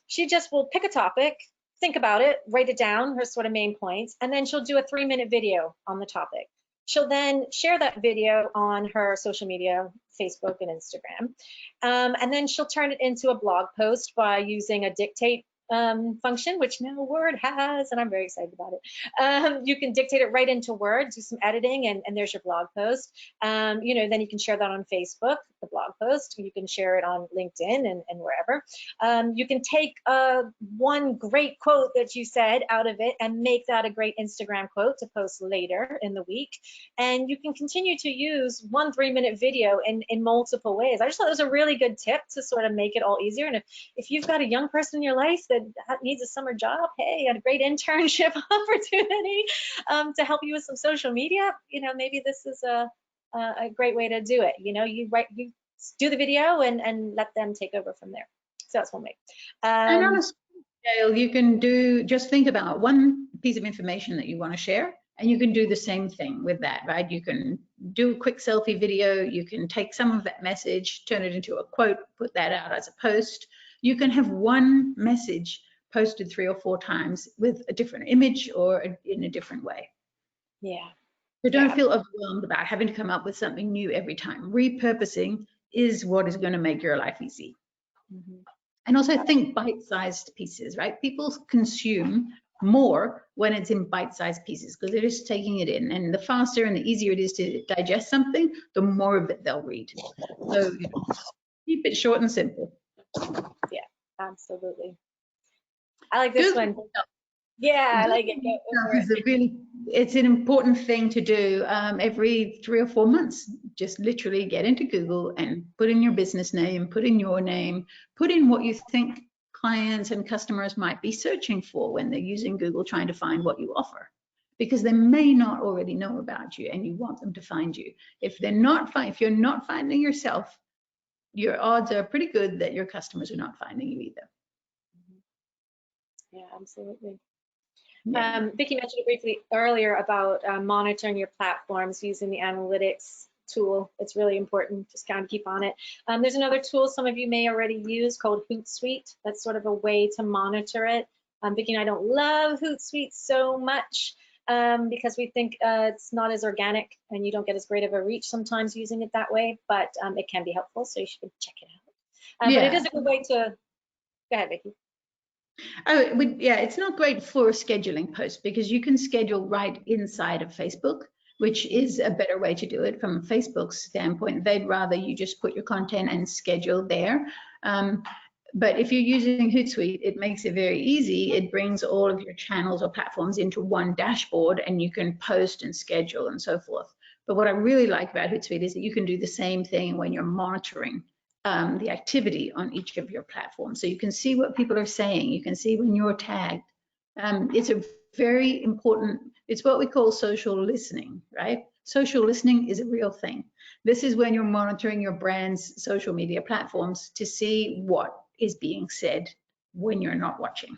She just will pick a topic, think about it, write it down, her sort of main points, and then she'll do a 3-minute video on the topic. She'll then share that video on her social media, Facebook and Instagram. And then she'll turn it into a blog post by using a dictate function, which now Word has, and I'm very excited about it. You can dictate it right into Word, do some editing, and there's your blog post. You know, then you can share that on Facebook, the blog post. You can share it on LinkedIn and wherever. You can take one great quote that you said out of it and make that a great Instagram quote to post later in the week. And you can continue to use one 3-minute video in multiple ways. I just thought it was a really good tip to sort of make it all easier. And if you've got a young person in your life that needs a summer job, hey, a great internship opportunity to help you with some social media, you know, maybe this is a great way to do it. You know, you do the video and let them take over from there. So that's one way. And on a scale, you can just think about one piece of information that you want to share, and you can do the same thing with that, right? You can do a quick selfie video. You can take some of that message, turn it into a quote, put that out as a post. You can have one message posted 3 or 4 times with a different image or in a different way. Yeah. So don't feel overwhelmed about having to come up with something new every time. Repurposing is what is going to make your life easy. And also think bite-sized pieces, right? People consume more when it's in bite-sized pieces because they're just taking it in. And the faster and the easier it is to digest something, the more of it they'll read. So keep it short and simple. Yeah, absolutely. I like this one. Yeah, I like it. It's an important thing to do every 3 or 4 months. Just literally get into Google and put in your business name, put in your name, put in what you think clients and customers might be searching for when they're using Google trying to find what you offer. Because they may not already know about you and you want them to find you. If you're not finding yourself, your odds are pretty good that your customers are not finding you either. Yeah, absolutely. Vicki mentioned it briefly earlier about monitoring your platforms using the analytics tool. It's really important, just kind of keep on it. There's another tool some of you may already use called Hootsuite. That's sort of a way to monitor it. Vicki and I don't love Hootsuite so much because we think it's not as organic and you don't get as great of a reach sometimes using it that way, but it can be helpful, so you should check it out. But it is a good way to Go ahead, Vicki. Oh, yeah, it's not great for scheduling posts because you can schedule right inside of Facebook, which is a better way to do it from Facebook's standpoint. They'd rather you just put your content and schedule there. But if you're using Hootsuite, it makes it very easy. It brings all of your channels or platforms into one dashboard and you can post and schedule and so forth. But what I really like about Hootsuite is that you can do the same thing when you're monitoring the activity on each of your platforms. So you can see what people are saying. You can see when you're tagged. It's a very important, it's what we call social listening, right? Social listening is a real thing. This is when you're monitoring your brand's social media platforms to see what is being said when you're not watching.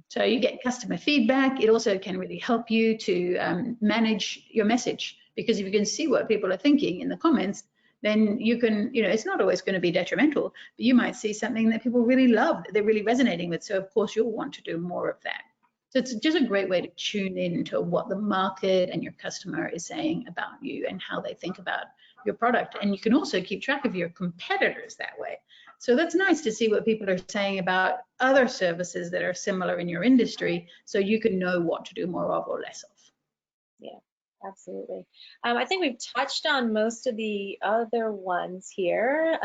So you get customer feedback. It also can really help you to manage your message, because if you can see what people are thinking in the comments, then you can, it's not always going to be detrimental, but you might see something that people really love, that they're really resonating with. So of course you'll want to do more of that. So it's just a great way to tune in to what the market and your customer is saying about you and how they think about your product. And you can also keep track of your competitors that way. So that's nice to see what people are saying about other services that are similar in your industry, so you can know what to do more of or less of. Yeah, absolutely. I think we've touched on most of the other ones here.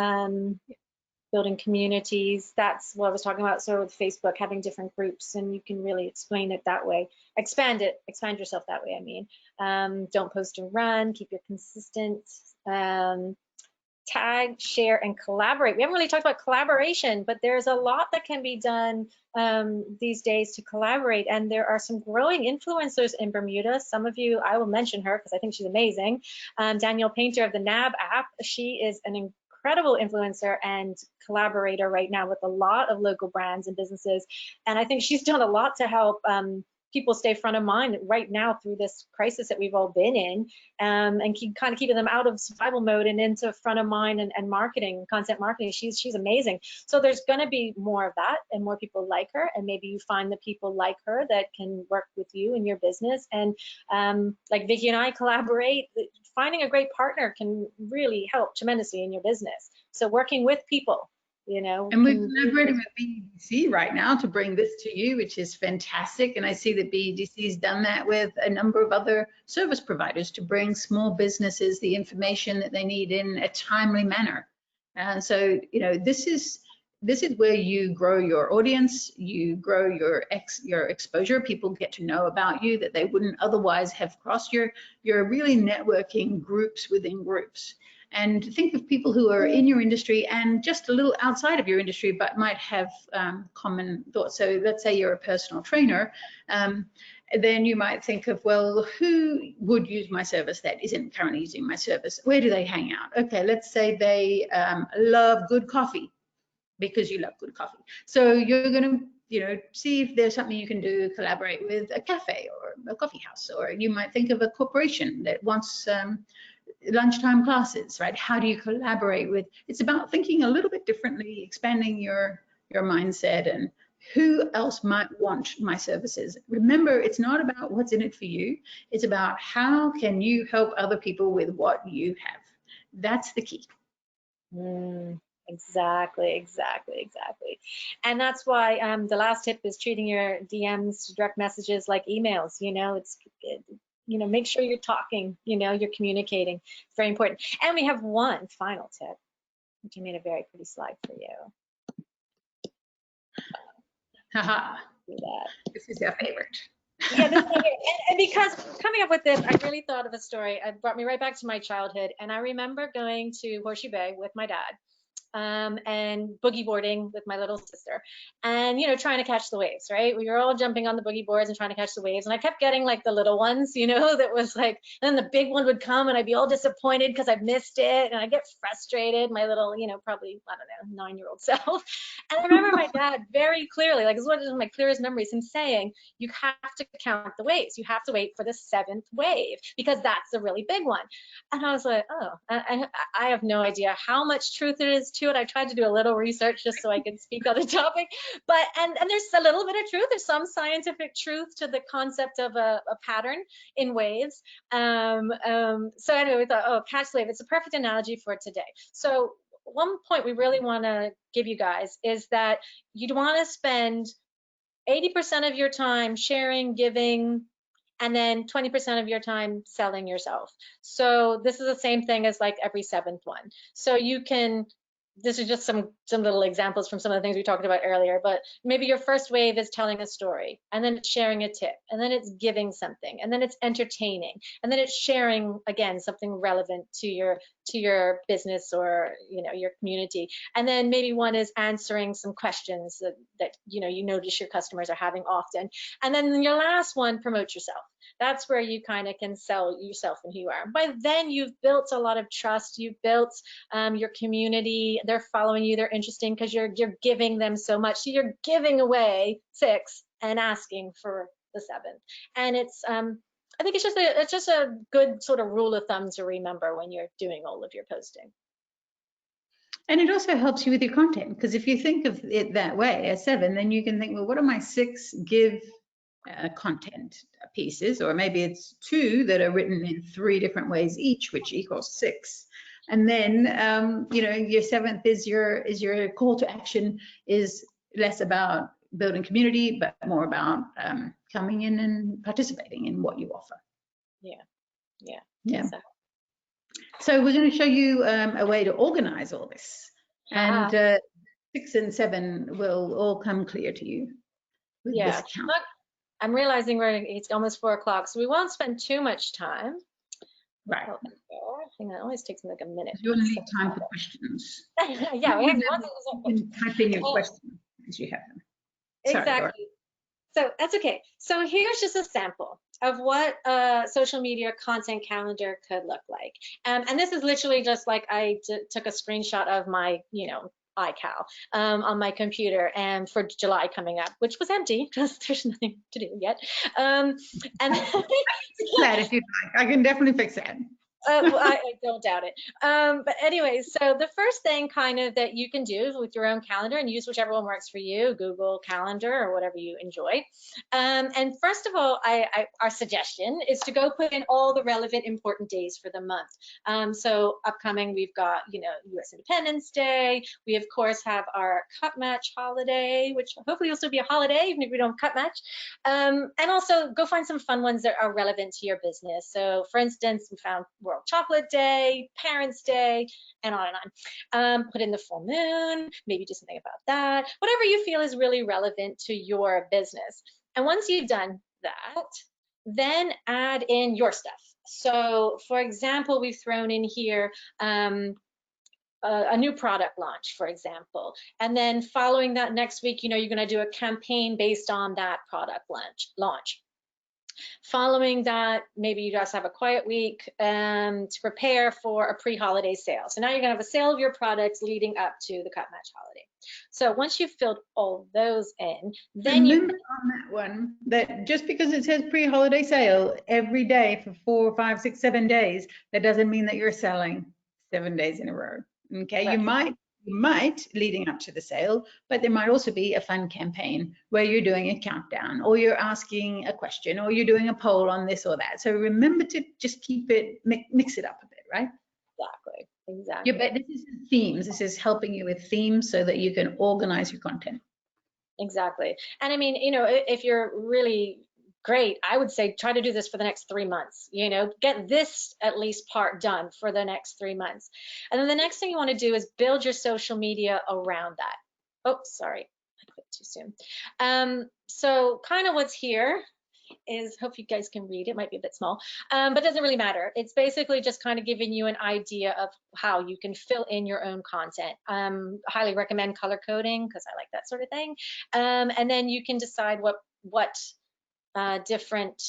Building communities, that's what I was talking about. So with Facebook, having different groups, and you can really explain it that way. Expand yourself that way, I mean. Don't post and run, keep it consistent. Tag, share, and collaborate. We haven't really talked about collaboration, but there's a lot that can be done these days to collaborate. And there are some growing influencers in Bermuda. Some of you, I will mention her because I think she's amazing. Danielle Painter of the NAB app. She is an incredible influencer and collaborator right now with a lot of local brands and businesses. And I think she's done a lot to help people stay front of mind right now through this crisis that we've all been in, and kind of keeping them out of survival mode and into front of mind and marketing, content marketing. She's amazing. So there's going to be more of that and more people like her, and maybe you find the people like her that can work with you in your business. And like Vicki and I collaborate, finding a great partner can really help tremendously in your business. So working with people, and we're collaborating with BDC right now to bring this to you, which is fantastic. And I see that BDC has done that with a number of other service providers to bring small businesses the information that they need in a timely manner. And so, this is where you grow your audience, you grow your exposure. People get to know about you that they wouldn't otherwise have crossed. You're really networking groups within groups. And think of people who are in your industry and just a little outside of your industry, but might have common thoughts. So let's say you're a personal trainer, then you might think of, well, who would use my service that isn't currently using my service? Where do they hang out? Okay, let's say they love good coffee, because you love good coffee. So you're going to, see if there's something you can do, collaborate with a cafe or a coffee house, or you might think of a corporation that wants lunchtime classes, right? How do you collaborate with? It's about thinking a little bit differently, expanding your mindset, and who else might want my services. Remember, it's not about what's in it for you. It's about how can you help other people with what you have. That's the key. Exactly. And that's why the last tip is treating your DMs, direct messages, like emails. Make sure you're talking, you're communicating. It's very important. And we have one final tip, which I made a very pretty slide for you. Haha. This is your favorite. Yeah, this is my favorite. And because coming up with this, I really thought of a story. It brought me right back to my childhood. And I remember going to Horseshoe Bay with my dad. And boogie boarding with my little sister, and trying to catch the waves, right? We were all jumping on the boogie boards and trying to catch the waves, and I kept getting like the little ones, that was like, and then the big one would come and I'd be all disappointed because I missed it, and I get frustrated, my little, probably, I don't know, 9-year-old self. And I remember my dad very clearly, like, it's one of my clearest memories, him saying, you have to count the waves, you have to wait for the 7th wave because that's a really big one. And I was like, oh, I have no idea how much truth there is to it. I tried to do a little research just so I could speak on the topic, but and there's a little bit of truth. There's some scientific truth to the concept of a pattern in waves. So anyway, we thought, oh, catch the wave. It's a perfect analogy for today. So one point we really want to give you guys is that you'd want to spend 80% of your time sharing, giving, and then 20% of your time selling yourself. So this is the same thing as like every seventh one. So you can, this is just some little examples from some of the things we talked about earlier, but maybe your first wave is telling a story, and then it's sharing a tip, and then it's giving something, and then it's entertaining, and then it's sharing again something relevant to your business or your community. And then maybe one is answering some questions that you notice your customers are having often. And then your last one, promote yourself. That's where you kind of can sell yourself and who you are. By then you've built a lot of trust. You've built your community. They're following you. They're interesting because you're giving them so much. So you're giving away 6 and asking for the 7th. And it's I think it's just a good sort of rule of thumb to remember when you're doing all of your posting. And it also helps you with your content, because if you think of it that way, a 7, then you can think, well, what are my 6 give content pieces? Or maybe it's 2 that are written in 3 different ways each, which equals 6. And then your 7th is your call to action is less about building community, but more about coming in and participating in what you offer. Yeah. Exactly. So we're going to show you a way to organize all this, and 6 and 7 will all come clear to you with this count. I'm realizing it's almost 4 o'clock, so we won't spend too much time. Right. Hang on, it always takes me like a minute. You only need time for questions. Yeah, you can type in your questions as you have them. Exactly. So that's okay. So here's just a sample of what a social media content calendar could look like. And this is literally just like I took a screenshot of my, iCal on my computer and for July coming up, which was empty because there's nothing to do yet. And that if you'd like, I can definitely fix that. Well, I don't doubt it. But anyway, so the first thing kind of that you can do with your own calendar, and use whichever one works for you, Google Calendar or whatever you enjoy. And first of all, our suggestion is to go put in all the relevant important days for the month. So upcoming, we've got, US Independence Day. We, of course, have our cut match holiday, which hopefully will still be a holiday, even if we don't cut match. And also go find some fun ones that are relevant to your business. So for instance, we found World Chocolate Day, Parents' Day, and on and on. Put in the full moon, maybe do something about that, whatever you feel is really relevant to your business. And once you've done that, then add in your stuff. So for example, we've thrown in here a new product launch, for example. And then following that next week, you're going to do a campaign based on that product launch. Following that, maybe you guys have a quiet week to prepare for a pre-holiday sale. So now you're gonna have a sale of your products leading up to the cut match holiday. So once you've filled all those in, then remember on that one that just because it says pre-holiday sale every day for 4, 5, 6, 7 days, that doesn't mean that you're selling 7 days in a row. Okay, right. You might leading up to the sale, but there might also be a fun campaign where you're doing a countdown, or you're asking a question, or you're doing a poll on this or that. So remember to just keep it, mix it up a bit, right? Exactly. Yeah, but this is themes. This is helping you with themes so that you can organize your content. Exactly. And I mean, if you're really great, I would say try to do this for the next 3 months. Get this at least part done for the next 3 months. And then the next thing you want to do is build your social media around that. Oh, sorry, I quit too soon. So kind of what's here is, hope you guys can read, it might be a bit small, but it doesn't really matter. It's basically just kind of giving you an idea of how you can fill in your own content. Highly recommend color coding because I like that sort of thing. And then you can decide what different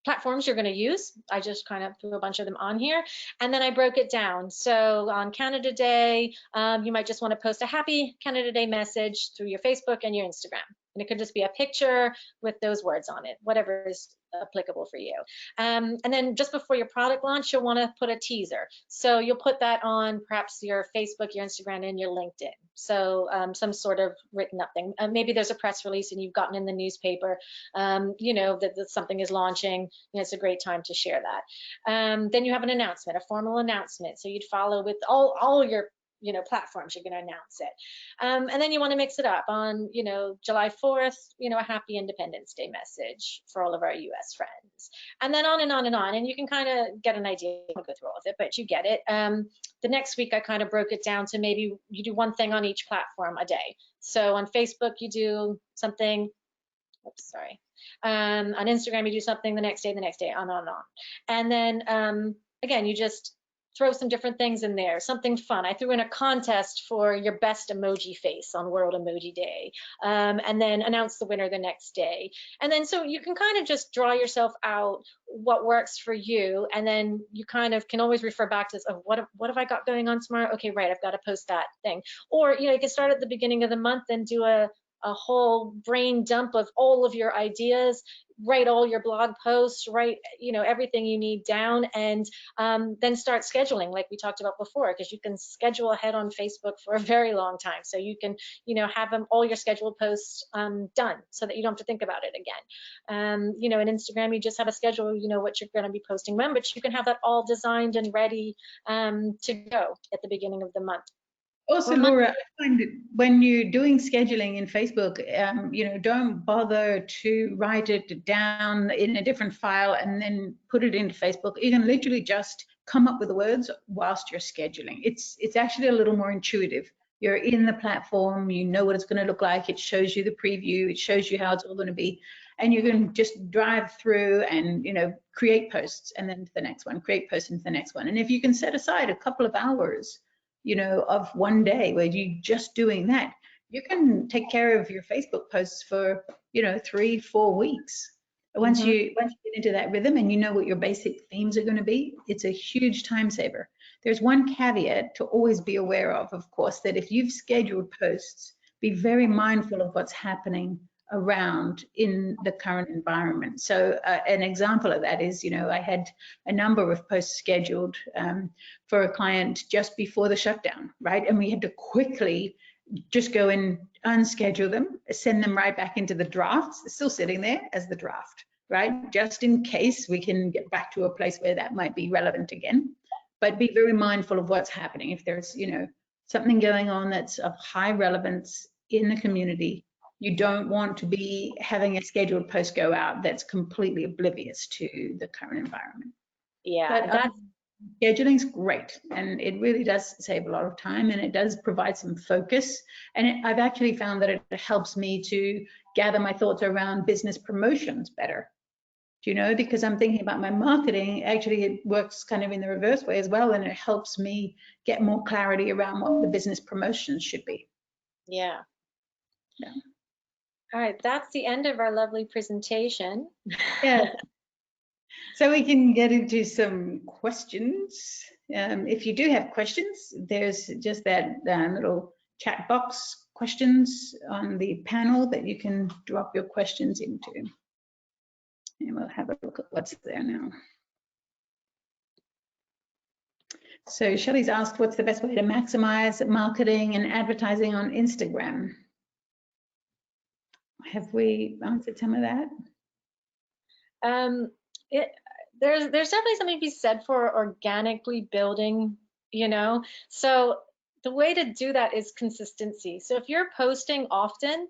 platforms you're going to use. I just kind of threw a bunch of them on here, and then I broke it down. So on Canada Day, you might just want to post a happy Canada Day message through your Facebook and your Instagram. And it could just be a picture with those words on it, whatever is applicable for you. And then just before your product launch, you'll want to put a teaser. So you'll put that on perhaps your Facebook, your Instagram, and your LinkedIn. So some sort of written up thing. Maybe there's a press release and you've gotten in the newspaper, that something is launching. It's a great time to share that. Then you have an announcement, a formal announcement. So you'd follow with all your platforms you're going to announce it. And then you want to mix it up on, July 4th, a happy Independence Day message for all of our US friends. And then on and on and on. And you can kind of get an idea. I'll go through all of it, but you get it. The next week, I kind of broke it down to maybe you do one thing on each platform a day. So on Facebook, you do something, on Instagram, you do something the next day, on and on. And then, again, you just throw some different things in there, something fun. I threw in a contest for your best emoji face on World Emoji Day, and then announce the winner the next day. And then so you can kind of just draw yourself out what works for you, and then you kind of can always refer back to this, oh, what have I got going on tomorrow? Okay, right, I've got to post that thing. Or you can start at the beginning of the month and do a whole brain dump of all of your ideas, write all your blog posts, write everything you need down, and then start scheduling like we talked about before, because you can schedule ahead on Facebook for a very long time. So you can have all your scheduled posts done so that you don't have to think about it again. In Instagram, you just have a schedule, what you're going to be posting when, but you can have that all designed and ready to go at the beginning of the month. Also, Laura, I find that when you're doing scheduling in Facebook, don't bother to write it down in a different file and then put it into Facebook. You can literally just come up with the words whilst you're scheduling. It's actually a little more intuitive. You're in the platform, you know what it's going to look like. It shows you the preview, it shows you how it's all going to be, and you can just drive through and create posts, and then to the next one, create posts into the next one. And if you can set aside a couple of hours of one day where you're just doing that, you can take care of your Facebook posts for 3-4 weeks. Once you get into that rhythm and you know what your basic themes are going to be, it's a huge time saver. There's one caveat to always be aware of course, that if you've scheduled posts, be very mindful of what's happening around in the current environment. So an example of that is, I had a number of posts scheduled for a client just before the shutdown, right? And we had to quickly just go and unschedule them, send them right back into the drafts, still sitting there as the draft, right? Just in case we can get back to a place where that might be relevant again. But be very mindful of what's happening. If there's, something going on that's of high relevance in the community, you don't want to be having a scheduled post go out that's completely oblivious to the current environment. Yeah, but scheduling's great, and it really does save a lot of time, and it does provide some focus. And I've actually found that it helps me to gather my thoughts around business promotions better. Because I'm thinking about my marketing, actually it works kind of in the reverse way as well, and it helps me get more clarity around what the business promotions should be. Yeah. All right, that's the end of our lovely presentation. Yeah. So we can get into some questions. If you do have questions, there's just that little chat box questions on the panel that you can drop your questions into. And we'll have a look at what's there now. So Shelley's asked, what's the best way to maximize marketing and advertising on Instagram? Have we answered some of that? There's definitely something to be said for organically building, So the way to do that is consistency. So if you're posting often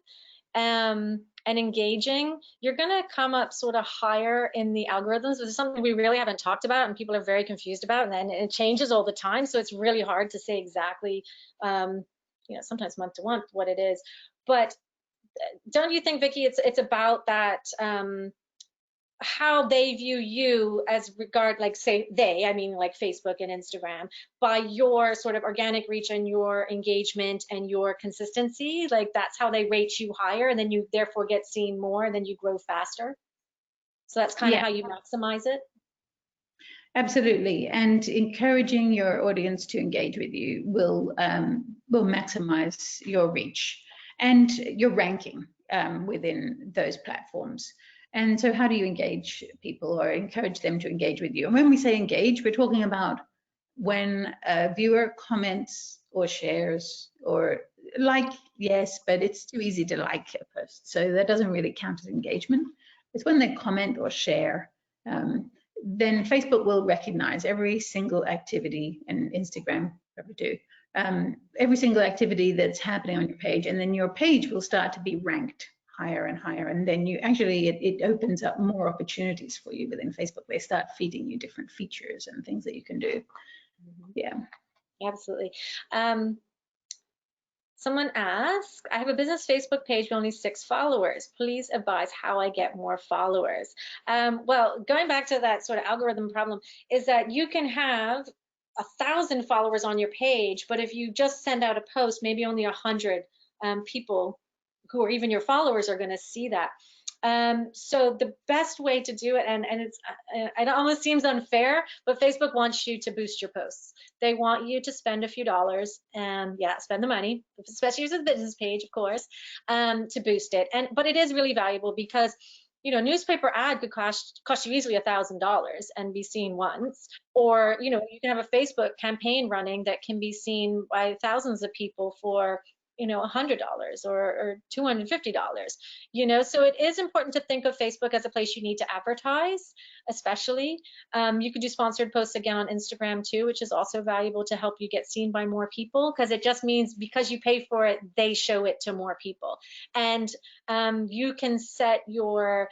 and engaging, you're going to come up sort of higher in the algorithms, which is something we really haven't talked about and people are very confused about, and then it changes all the time. So it's really hard to say exactly, sometimes month to month what it is. But don't you think, Vicki, it's about that, how they view you as regard, like say they, I mean like Facebook and Instagram, by your sort of organic reach and your engagement and your consistency, like that's how they rate you higher, and then you therefore get seen more, and then you grow faster. So that's kind of how you maximize it. Absolutely, and encouraging your audience to engage with you will maximize your reach and your ranking. within those platforms. And so how do you engage people or encourage them to engage with you? And when we say engage, we're talking about when a viewer comments or shares or like, yes, but it's too easy to like a post. So that doesn't really count as engagement. It's when they comment or share. Then Facebook will recognize every single activity, and Instagram probably do, every single activity that's happening on your page, and then your page will start to be ranked higher and higher, and then you actually, it opens up more opportunities for you within Facebook. They start feeding you different features and things that you can do. Yeah. Absolutely. Someone asked, I have a business Facebook page with only 6 followers. Please advise how I get more followers. Well, going back to that sort of algorithm problem is that you can have 1,000 followers on your page, but if you just send out a post, maybe only 100 people who are even your followers are going to see that. So the best way to do it, and it almost seems unfair, but Facebook wants you to boost your posts. They want you to spend a few dollars, and spend the money, especially as a business page, of course, to boost it. But it is really valuable because, you know, newspaper ad could cost you easily $1,000 and be seen once, or, you know, you can have a Facebook campaign running that can be seen by thousands of people for, you know, $100 or $250, you know. So it is important to think of Facebook as a place you need to advertise, especially. You can do sponsored posts again on Instagram too, which is also valuable to help you get seen by more people, because it just means because you pay for it, they show it to more people. And you can set your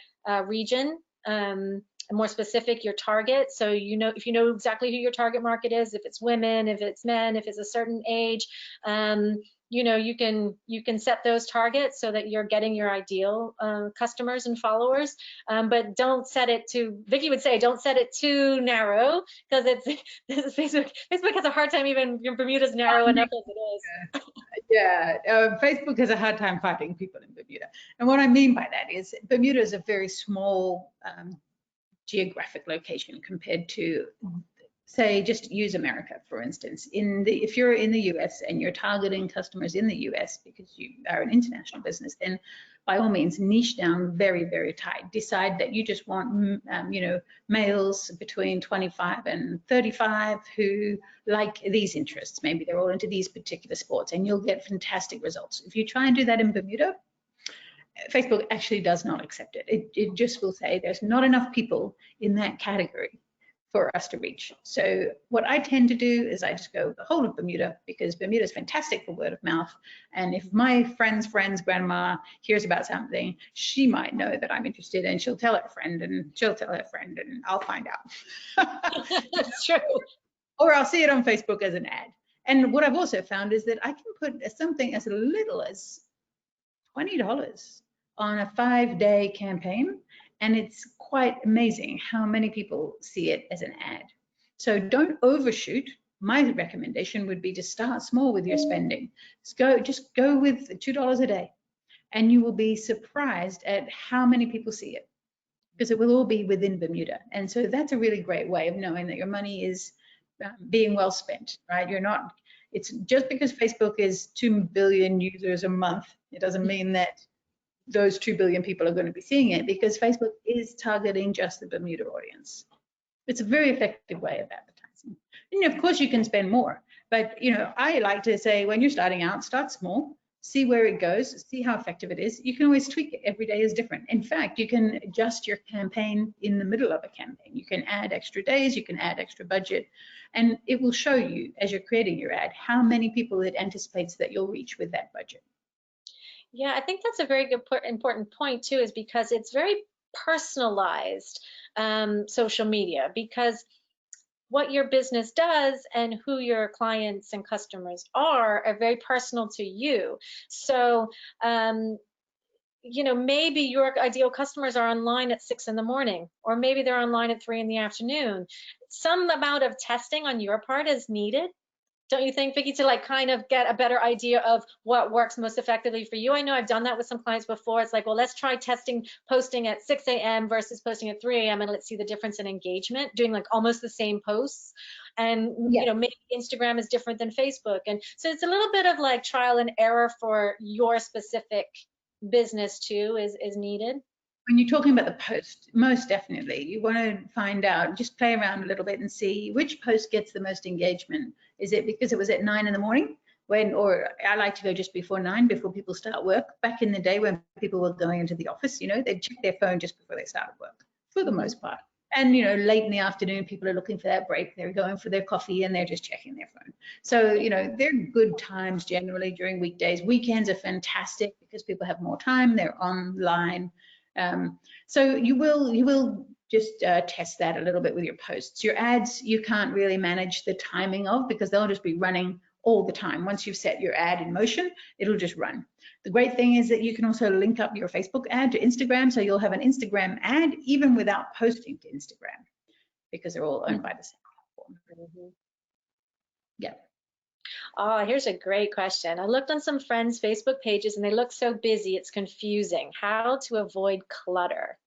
region, more specific, your target. So, you know, if you know exactly who your target market is, if it's women, if it's men, if it's a certain age, you know, you can set those targets so that you're getting your ideal customers and followers. But don't set it too, Vicki would say, don't set it too narrow, because it's Facebook has a hard time, even Bermuda's narrow enough as it is. Yeah, Facebook has a hard time finding people in Bermuda. And what I mean by that is Bermuda is a very small geographic location compared to, say, just use America, for instance. If you're in the US and you're targeting customers in the US because you are an international business, then by all means niche down very, very tight. Decide that you just want, you know, males between 25 and 35 who like these interests. Maybe they're all into these particular sports, and you'll get fantastic results. If you try and do that in Bermuda, Facebook actually does not accept it. It just will say there's not enough people in that category for us to reach. So what I tend to do is I just go the whole of Bermuda, because Bermuda is fantastic for word of mouth. And if my friend's grandma hears about something, she might know that I'm interested, and she'll tell her friend, and she'll tell her friend, and I'll find out. That's true. Or I'll see it on Facebook as an ad. And what I've also found is that I can put something as little as $20 on a 5-day campaign, and it's quite amazing how many people see it as an ad. So don't overshoot. My recommendation would be to start small with your spending. Just go with $2 a day, and you will be surprised at how many people see it, because it will all be within Bermuda. And so that's a really great way of knowing that your money is being well spent, right? It's just because Facebook is 2 billion users a month, it doesn't mean that those 2 billion people are going to be seeing it, because Facebook is targeting just the Bermuda audience. It's a very effective way of advertising. And of course you can spend more, but you know, I like to say, when you're starting out, start small, see where it goes, see how effective it is. You can always tweak it. Every day is different. In fact, you can adjust your campaign in the middle of a campaign. You can add extra days, you can add extra budget, and it will show you as you're creating your ad how many people it anticipates that you'll reach with that budget. Yeah, I think that's a very good important point too, is because it's very personalized social media, because what your business does and who your clients and customers are very personal to you. So, you know, maybe your ideal customers are online at 6 in the morning, or maybe they're online at 3 in the afternoon. Some amount of testing on your part is needed. Don't you think, Vicki, to like kind of get a better idea of what works most effectively for you? I know I've done that with some clients before. It's like, well, let's try posting at 6 a.m. versus posting at 3 a.m. and let's see the difference in engagement, doing like almost the same posts. And, you know, maybe Instagram is different than Facebook. And so it's a little bit of like trial and error for your specific business too is needed. When you're talking about the post, most definitely, you want to find out, just play around a little bit and see which post gets the most engagement. Is it because it was at 9 in the morning or I like to go just before 9, before people start work. Back in the day when people were going into the office, they'd check their phone just before they started work, for the most part. And, late in the afternoon, people are looking for that break. They're going for their coffee and they're just checking their phone. So, they're good times generally during weekdays. Weekends are fantastic because people have more time. They're online. So you will just test that a little bit with your posts. Your ads, you can't really manage the timing of because they'll just be running all the time. Once you've set your ad in motion, it'll just run. The great thing is that you can also link up your Facebook ad to Instagram, so you'll have an Instagram ad even without posting to Instagram because they're all owned by the same platform. Yeah. Oh, here's a great question. I looked on some friends' Facebook pages and they look so busy, it's confusing. How to avoid clutter?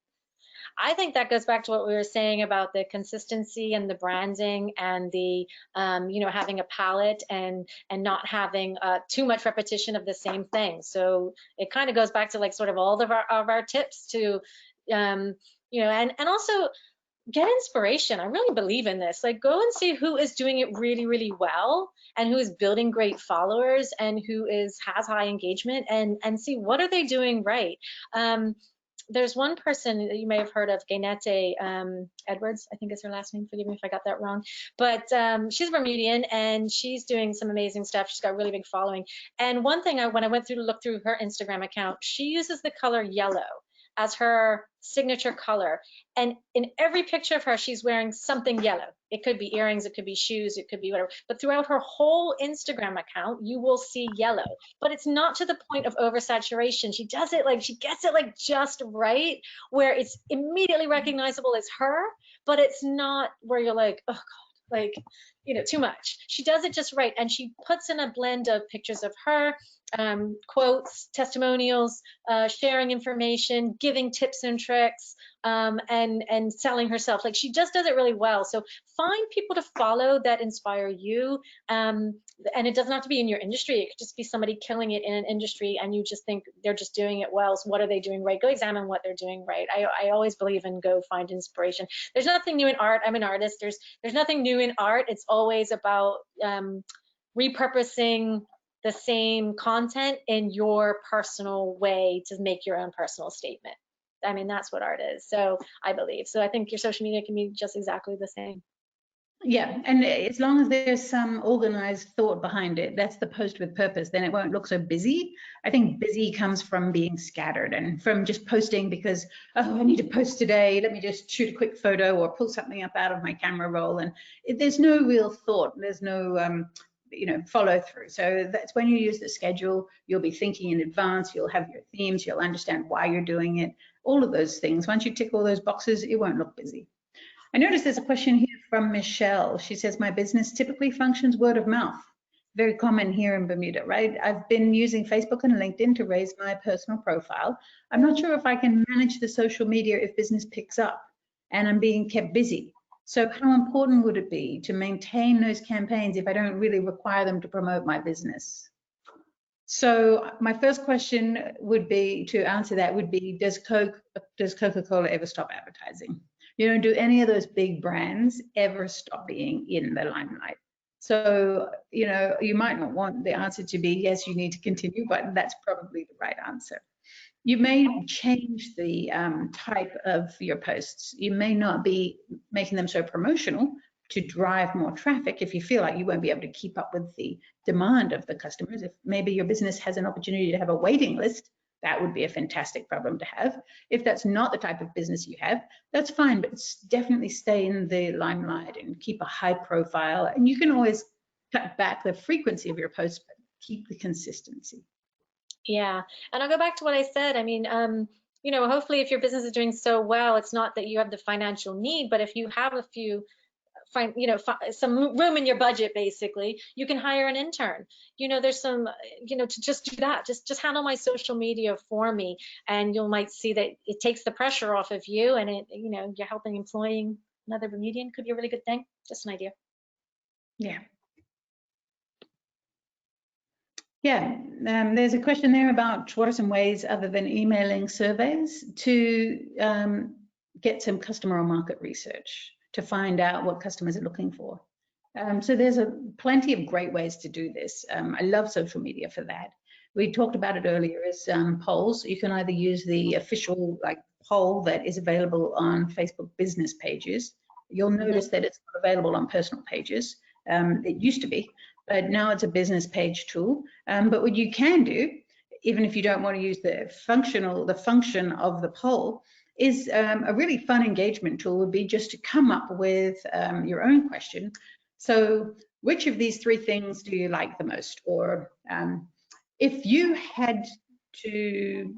I think that goes back to what we were saying about the consistency and the branding and the, having a palette and not having too much repetition of the same thing. So it kind of goes back to like sort of all of our tips to, and also get inspiration. I really believe in this. Like, go and see who is doing it really, really well and who is building great followers and who has high engagement and see what are they doing right. There's one person that you may have heard of, Gaynette Edwards, I think is her last name. Forgive me if I got that wrong. But she's Bermudian and she's doing some amazing stuff. She's got a really big following. And one thing, when I went through to look through her Instagram account, she uses the color yellow as her signature color. And in every picture of her, she's wearing something yellow. It could be earrings, it could be shoes, it could be whatever. But throughout her whole Instagram account, you will see yellow. But it's not to the point of oversaturation. She does it like, she gets it like just right, where it's immediately recognizable as her, but it's not where you're like, oh God, like, too much. She does it just right. And she puts in a blend of pictures of her, quotes, testimonials, sharing information, giving tips and tricks, and selling herself. Like, she just does it really well. So find people to follow that inspire you. And it doesn't have to be in your industry. It could just be somebody killing it in an industry and you just think they're just doing it well. So what are they doing right? Go examine what they're doing right. I always believe in go find inspiration. There's nothing new in art. I'm an artist. There's nothing new in art. It's always about repurposing the same content in your personal way to make your own personal statement. I mean, that's what art is. So I believe. So I think your social media can be just exactly the same. Yeah, and as long as there's some organized thought behind it, that's the post with purpose, then it won't look so busy. I think busy comes from being scattered and from just posting because, oh, I need to post today. Let me just shoot a quick photo or pull something up out of my camera roll. And there's no real thought. There's no, follow through. So that's when you use the schedule, you'll be thinking in advance, you'll have your themes, you'll understand why you're doing it, all of those things. Once you tick all those boxes, it won't look busy. I noticed there's a question here from Michelle. She says, my business typically functions word of mouth. Very common here in Bermuda, right? I've been using Facebook and LinkedIn to raise my personal profile. I'm not sure if I can manage the social media if business picks up and I'm being kept busy. So how important would it be to maintain those campaigns if I don't really require them to promote my business? So my first question would be, to answer that would be, does Coca-Cola ever stop advertising? Do any of those big brands ever stop being in the limelight? So, you might not want the answer to be, yes, you need to continue, but that's probably the right answer. You may change the type of your posts. You may not be making them so promotional to drive more traffic if you feel like you won't be able to keep up with the demand of the customers. If maybe your business has an opportunity to have a waiting list, that would be a fantastic problem to have. If that's not the type of business you have, that's fine, but definitely stay in the limelight and keep a high profile. And you can always cut back the frequency of your posts, but keep the consistency. Yeah, and I'll go back to what I said. I mean, hopefully if your business is doing so well, it's not that you have the financial need, but if you have a few some room in your budget, basically, you can hire an intern. There's some, to just do that, just handle my social media for me, and you might see that it takes the pressure off of you, and you're helping employing another Bermudian. Could be a really good thing. Just an idea. Yeah. Yeah, there's a question there about what are some ways other than emailing surveys to get some customer or market research to find out what customers are looking for. So there's plenty of great ways to do this. I love social media for that. We talked about it earlier as polls. You can either use the official poll that is available on Facebook business pages. You'll notice that it's not available on personal pages. It used to be, but now it's a business page tool. But what you can do, even if you don't want to use the function of the poll, is a really fun engagement tool would be just to come up with your own question. So which of these three things do you like the most? Or if you had to,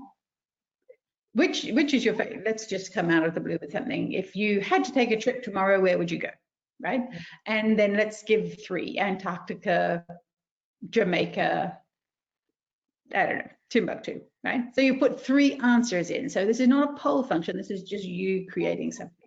which is your favorite? Let's just come out of the blue with something. If you had to take a trip tomorrow, where would you go? Right? And then let's give three: Antarctica, Jamaica, I don't know, Timbuktu, right? So you put three answers in. So this is not a poll function. This is just you creating something.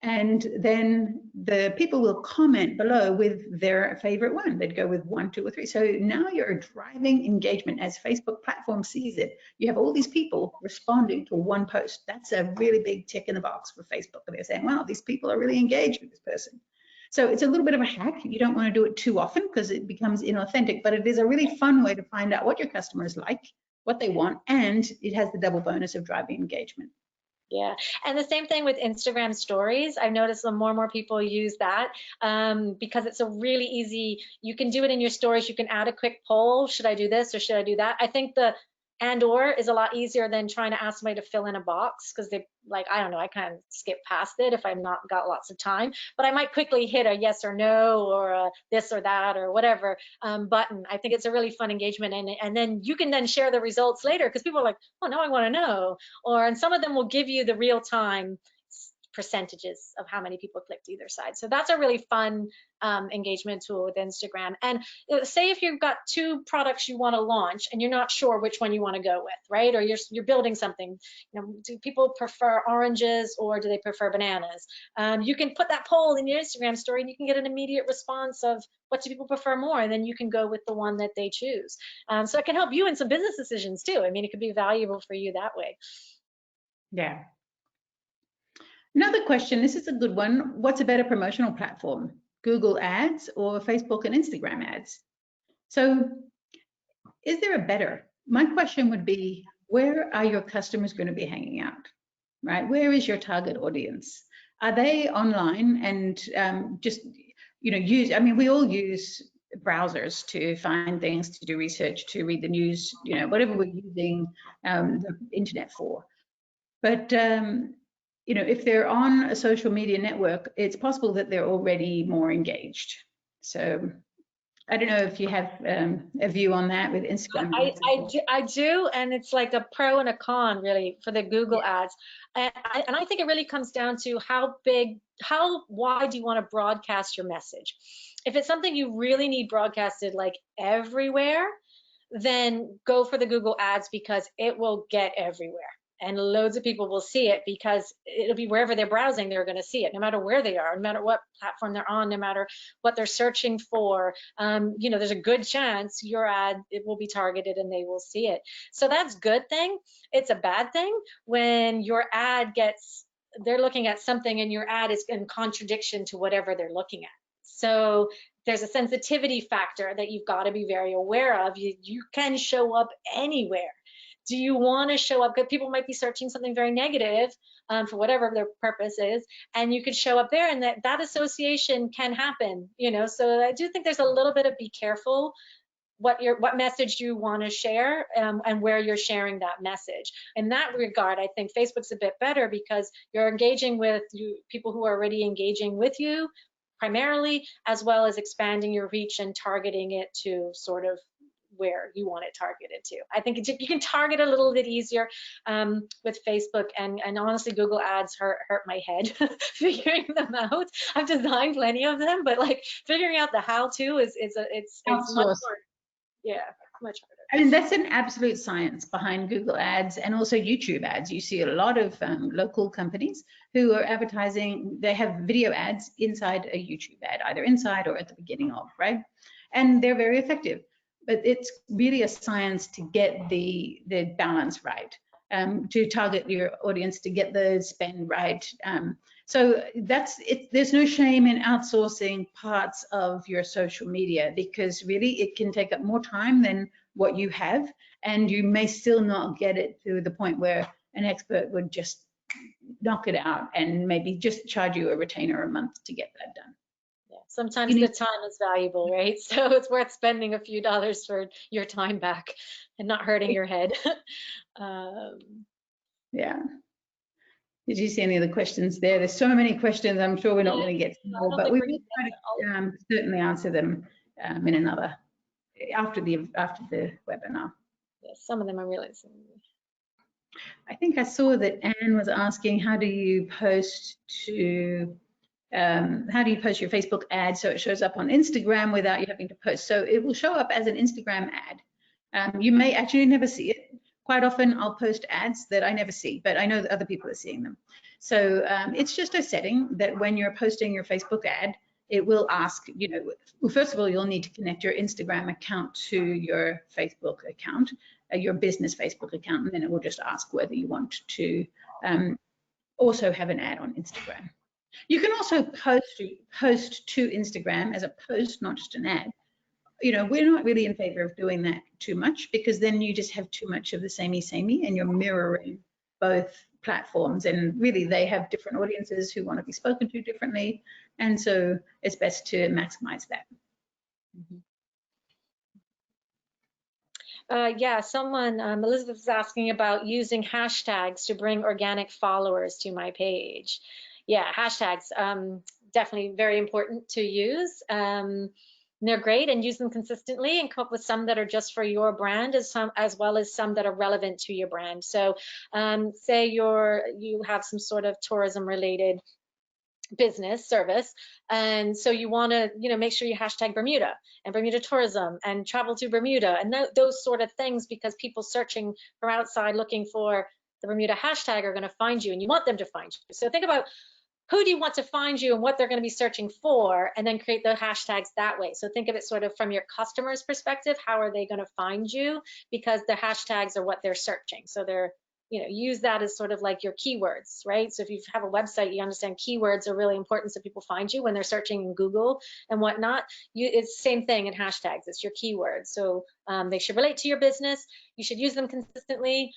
And then the people will comment below with their favorite one. They'd go with 1, 2, or 3. So now you're driving engagement as Facebook platform sees it. You have all these people responding to one post. That's a really big tick in the box for Facebook. They're saying, wow, these people are really engaged with this person. So it's a little bit of a hack. You don't want to do it too often because it becomes inauthentic, but it is a really fun way to find out what your customers like, what they want, and it has the double bonus of driving engagement. Yeah, and the same thing with Instagram stories. I've noticed that more and more people use that because it's a really easy, you can do it in your stories. You can add a quick poll. Should I do this or should I do that? I think the and/or is a lot easier than trying to ask somebody to fill in a box because they I don't know, I kind of skip past it if I've not got lots of time, but I might quickly hit a yes or no or a this or that or whatever button. I think it's a really fun engagement, and then you can then share the results later because people are like, oh, now I want to know, and some of them will give you the real time percentages of how many people clicked either side. So that's a really fun engagement tool with Instagram. And say if you've got two products you want to launch and you're not sure which one you want to go with, right? Or you're building something. Do people prefer oranges or do they prefer bananas? You can put that poll in your Instagram story and you can get an immediate response of what do people prefer more, and then you can go with the one that they choose. So it can help you in some business decisions too. I mean, it could be valuable for you that way. Yeah. Another question, this is a good one. What's a better promotional platform, Google Ads or Facebook and Instagram ads? So is there a better? My question would be, where are your customers going to be hanging out, right? Where is your target audience? Are they online and just, use, I mean, we all use browsers to find things, to do research, to read the news, whatever we're using the internet for. But if they're on a social media network, it's possible that they're already more engaged. So I don't know if you have a view on that with Instagram. I do, and it's like a pro and a con really for the Google ads. And I think it really comes down to how wide do you want to broadcast your message. If it's something you really need broadcasted like everywhere, then go for the Google ads because it will get everywhere. And loads of people will see it because it'll be wherever they're browsing, they're going to see it, no matter where they are, no matter what platform they're on, no matter what they're searching for. There's a good chance your ad, it will be targeted and they will see it. So that's a good thing. It's a bad thing when your ad they're looking at something and your ad is in contradiction to whatever they're looking at. So there's a sensitivity factor that you've got to be very aware of. You can show up anywhere. Do you want to show up? Because people might be searching something very negative for whatever their purpose is, and you could show up there, and that association can happen. So I do think there's a little bit of be careful what message you want to share and where you're sharing that message. In that regard, I think Facebook's a bit better because you're engaging with people who are already engaging with you primarily, as well as expanding your reach and targeting it to sort of where you want it targeted to. I think you can target a little bit easier with Facebook, and honestly, Google ads hurt my head figuring them out. I've designed plenty of them, but like figuring out the how-to is much more, much harder. I mean, that's an absolute science behind Google ads and also YouTube ads. You see a lot of local companies who are advertising, they have video ads inside a YouTube ad, either inside or at the beginning of, right? And they're very effective. but it's really a science to get the balance right, to target your audience, to get the spend right. So that's it. There's no shame in outsourcing parts of your social media, because really it can take up more time than what you have, and you may still not get it to the point where an expert would just knock it out and maybe just charge you a retainer a month to get that done. Yeah, sometimes the time is valuable, right? So it's worth spending a few dollars for your time back and not hurting your head. Yeah. Did you see any of the questions there? There's so many questions. I'm sure we're not going to get to more, but we will try to certainly answer them in another after the webinar. Yes, some of them are really. I think I saw that Anne was asking, how do you post your Facebook ad so it shows up on Instagram without you having to post? So it will show up as an Instagram ad. You may actually never see it. Quite often I'll post ads that I never see, but I know that other people are seeing them. So it's just a setting that when you're posting your Facebook ad, it will ask, well, first of all, you'll need to connect your Instagram account to your Facebook account, your business Facebook account, and then it will just ask whether you want to also have an ad on Instagram. You can also post to Instagram as a post, not just an ad. We're not really in favor of doing that too much, because then you just have too much of the samey and you're mirroring both platforms, and really they have different audiences who want to be spoken to differently, and so it's best to maximize that. Yeah, someone, Elizabeth was asking about using hashtags to bring organic followers to my page. Yeah, hashtags, definitely very important to use. They're great, and use them consistently, and come up with some that are just for your brand, as well as some that are relevant to your brand. So say you have some sort of tourism related business service, and so you want to make sure you hashtag Bermuda and Bermuda tourism and travel to Bermuda and those sort of things, because people searching from outside looking for the Bermuda hashtag are going to find you, and you want them to find you. So think about who do you want to find you and what they're going to be searching for, and then create the hashtags that way. So think of it sort of from your customer's perspective. How are they going to find you? Because the hashtags are what they're searching. So they're, use that as sort of like your keywords, right? So if you have a website, you understand keywords are really important so people find you when they're searching in Google and whatnot. It's the same thing in hashtags. It's your keywords. So they should relate to your business. You should use them consistently.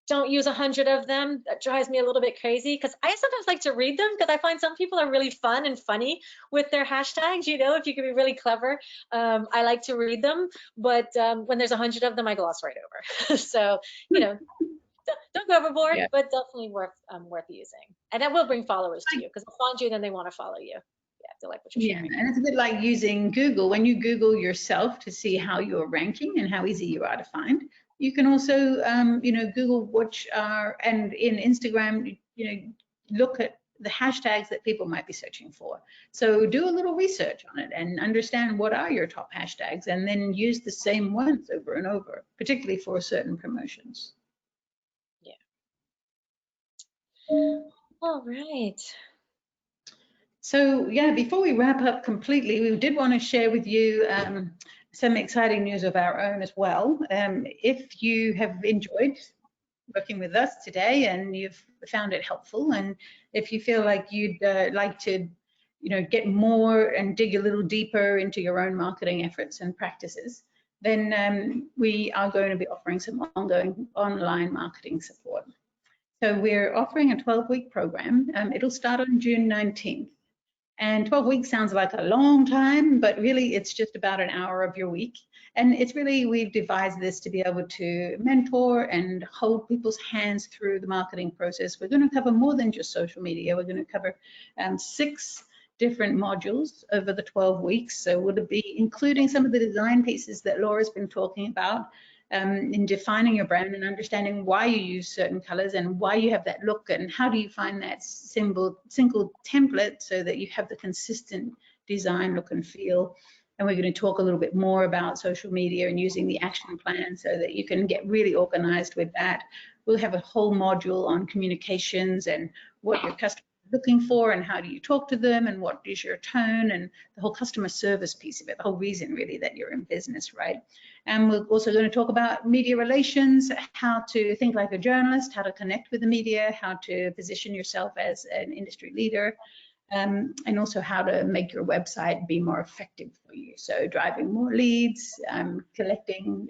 Don't use 100 of them. That drives me a little bit crazy, because I sometimes like to read them, because I find some people are really fun and funny with their hashtags. If you can be really clever, I like to read them. But when there's 100 of them, I gloss right over. So, don't go overboard, yeah. But definitely worth using. And that will bring followers to you, because they'll find you, then they want to follow you. Yeah, they like what you're sharing. And it's a bit like using Google. When you Google yourself to see how you're ranking and how easy you are to find, you can also, Google and in Instagram, look at the hashtags that people might be searching for. So do a little research on it and understand what are your top hashtags, and then use the same ones over and over, particularly for certain promotions. Yeah. All right. So yeah, before we wrap up completely, we did want to share with you some exciting news of our own as well. If you have enjoyed working with us today and you've found it helpful, and if you feel like you'd like to, get more and dig a little deeper into your own marketing efforts and practices, then we are going to be offering some ongoing online marketing support. So we're offering a 12-week program. It'll start on June 19th. And 12 weeks sounds like a long time, but really it's just about an hour of your week. And it's really, we've devised this to be able to mentor and hold people's hands through the marketing process. We're going to cover more than just social media. We're going to cover 6 different modules over the 12 weeks. So would it be including some of the design pieces that Laura's been talking about, in defining your brand and understanding why you use certain colors and why you have that look, and how do you find that single template so that you have the consistent design, look and feel. And we're going to talk a little bit more about social media and using the action plan so that you can get really organized with that. We'll have a whole module on communications and what your customers looking for and how do you talk to them and what is your tone and the whole customer service piece of it, the whole reason really that you're in business, right? And we're also going to talk about media relations, how to think like a journalist, how to connect with the media, how to position yourself as an industry leader, and also how to make your website be more effective for you. So driving more leads, collecting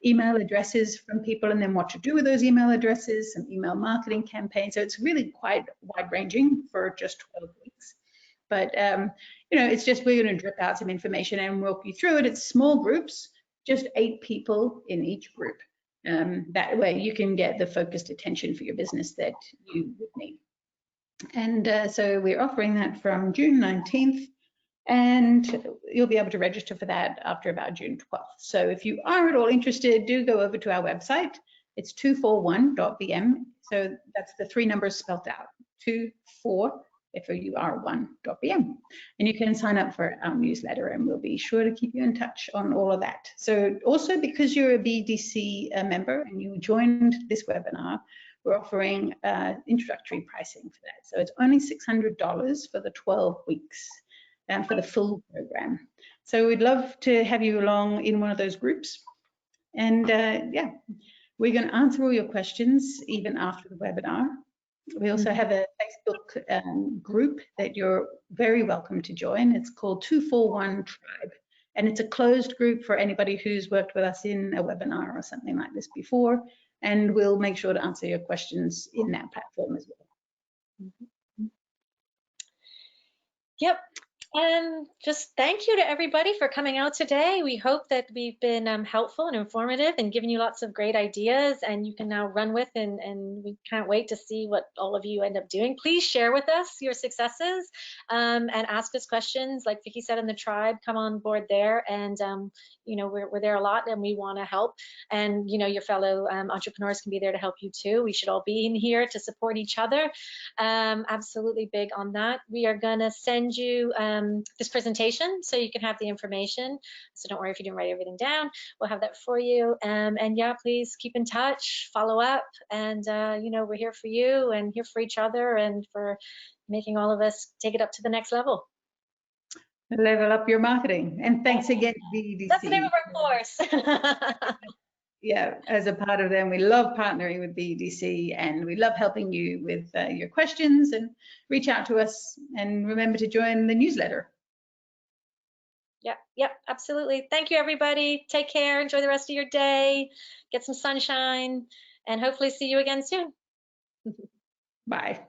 email addresses from people, and then what to do with those email addresses, some email marketing campaigns. So it's really quite wide ranging for just 12 weeks. But, it's just, we're going to drip out some information and walk you through it. It's small groups, just 8 people in each group. That way you can get the focused attention for your business that you would need. And so we're offering that from June 19th, and you'll be able to register for that after about June 12th. So if you are at all interested, do go over to our website. It's 241.bm. So that's the 3 numbers spelled out, 24FOUR1.bm. And you can sign up for our newsletter, and we'll be sure to keep you in touch on all of that. So also, because you're a BDC member and you joined this webinar, we're offering introductory pricing for that. So it's only $600 for the 12 weeks and for the full program. So we'd love to have you along in one of those groups. And yeah, we're going to answer all your questions even after the webinar. We also have a Facebook group that you're very welcome to join. It's called 241 Tribe. And it's a closed group for anybody who's worked with us in a webinar or something like this before. And we'll make sure to answer your questions in that platform as well. Yep. And just thank you to everybody for coming out today. We hope that we've been helpful and informative and given you lots of great ideas, and you can now run with, and we can't wait to see what all of you end up doing. Please share with us your successes and ask us questions. Like Vicki said in the tribe, come on board there, and we're there a lot and we want to help. And your fellow entrepreneurs can be there to help you too. We should all be in here to support each other. Absolutely big on that. We are going to send you this presentation so you can have the information. So don't worry if you didn't write everything down. We'll have that for you. And yeah, please keep in touch, follow up, and we're here for you and here for each other and for making all of us take it up to the next level. Level up your marketing. And thanks again to BDC. That's the name of our course. Yeah, as a part of them, we love partnering with BDC, and we love helping you with your questions, and reach out to us, and remember to join the newsletter. Yeah, absolutely. Thank you, everybody. Take care. Enjoy the rest of your day. Get some sunshine, and hopefully see you again soon. Bye.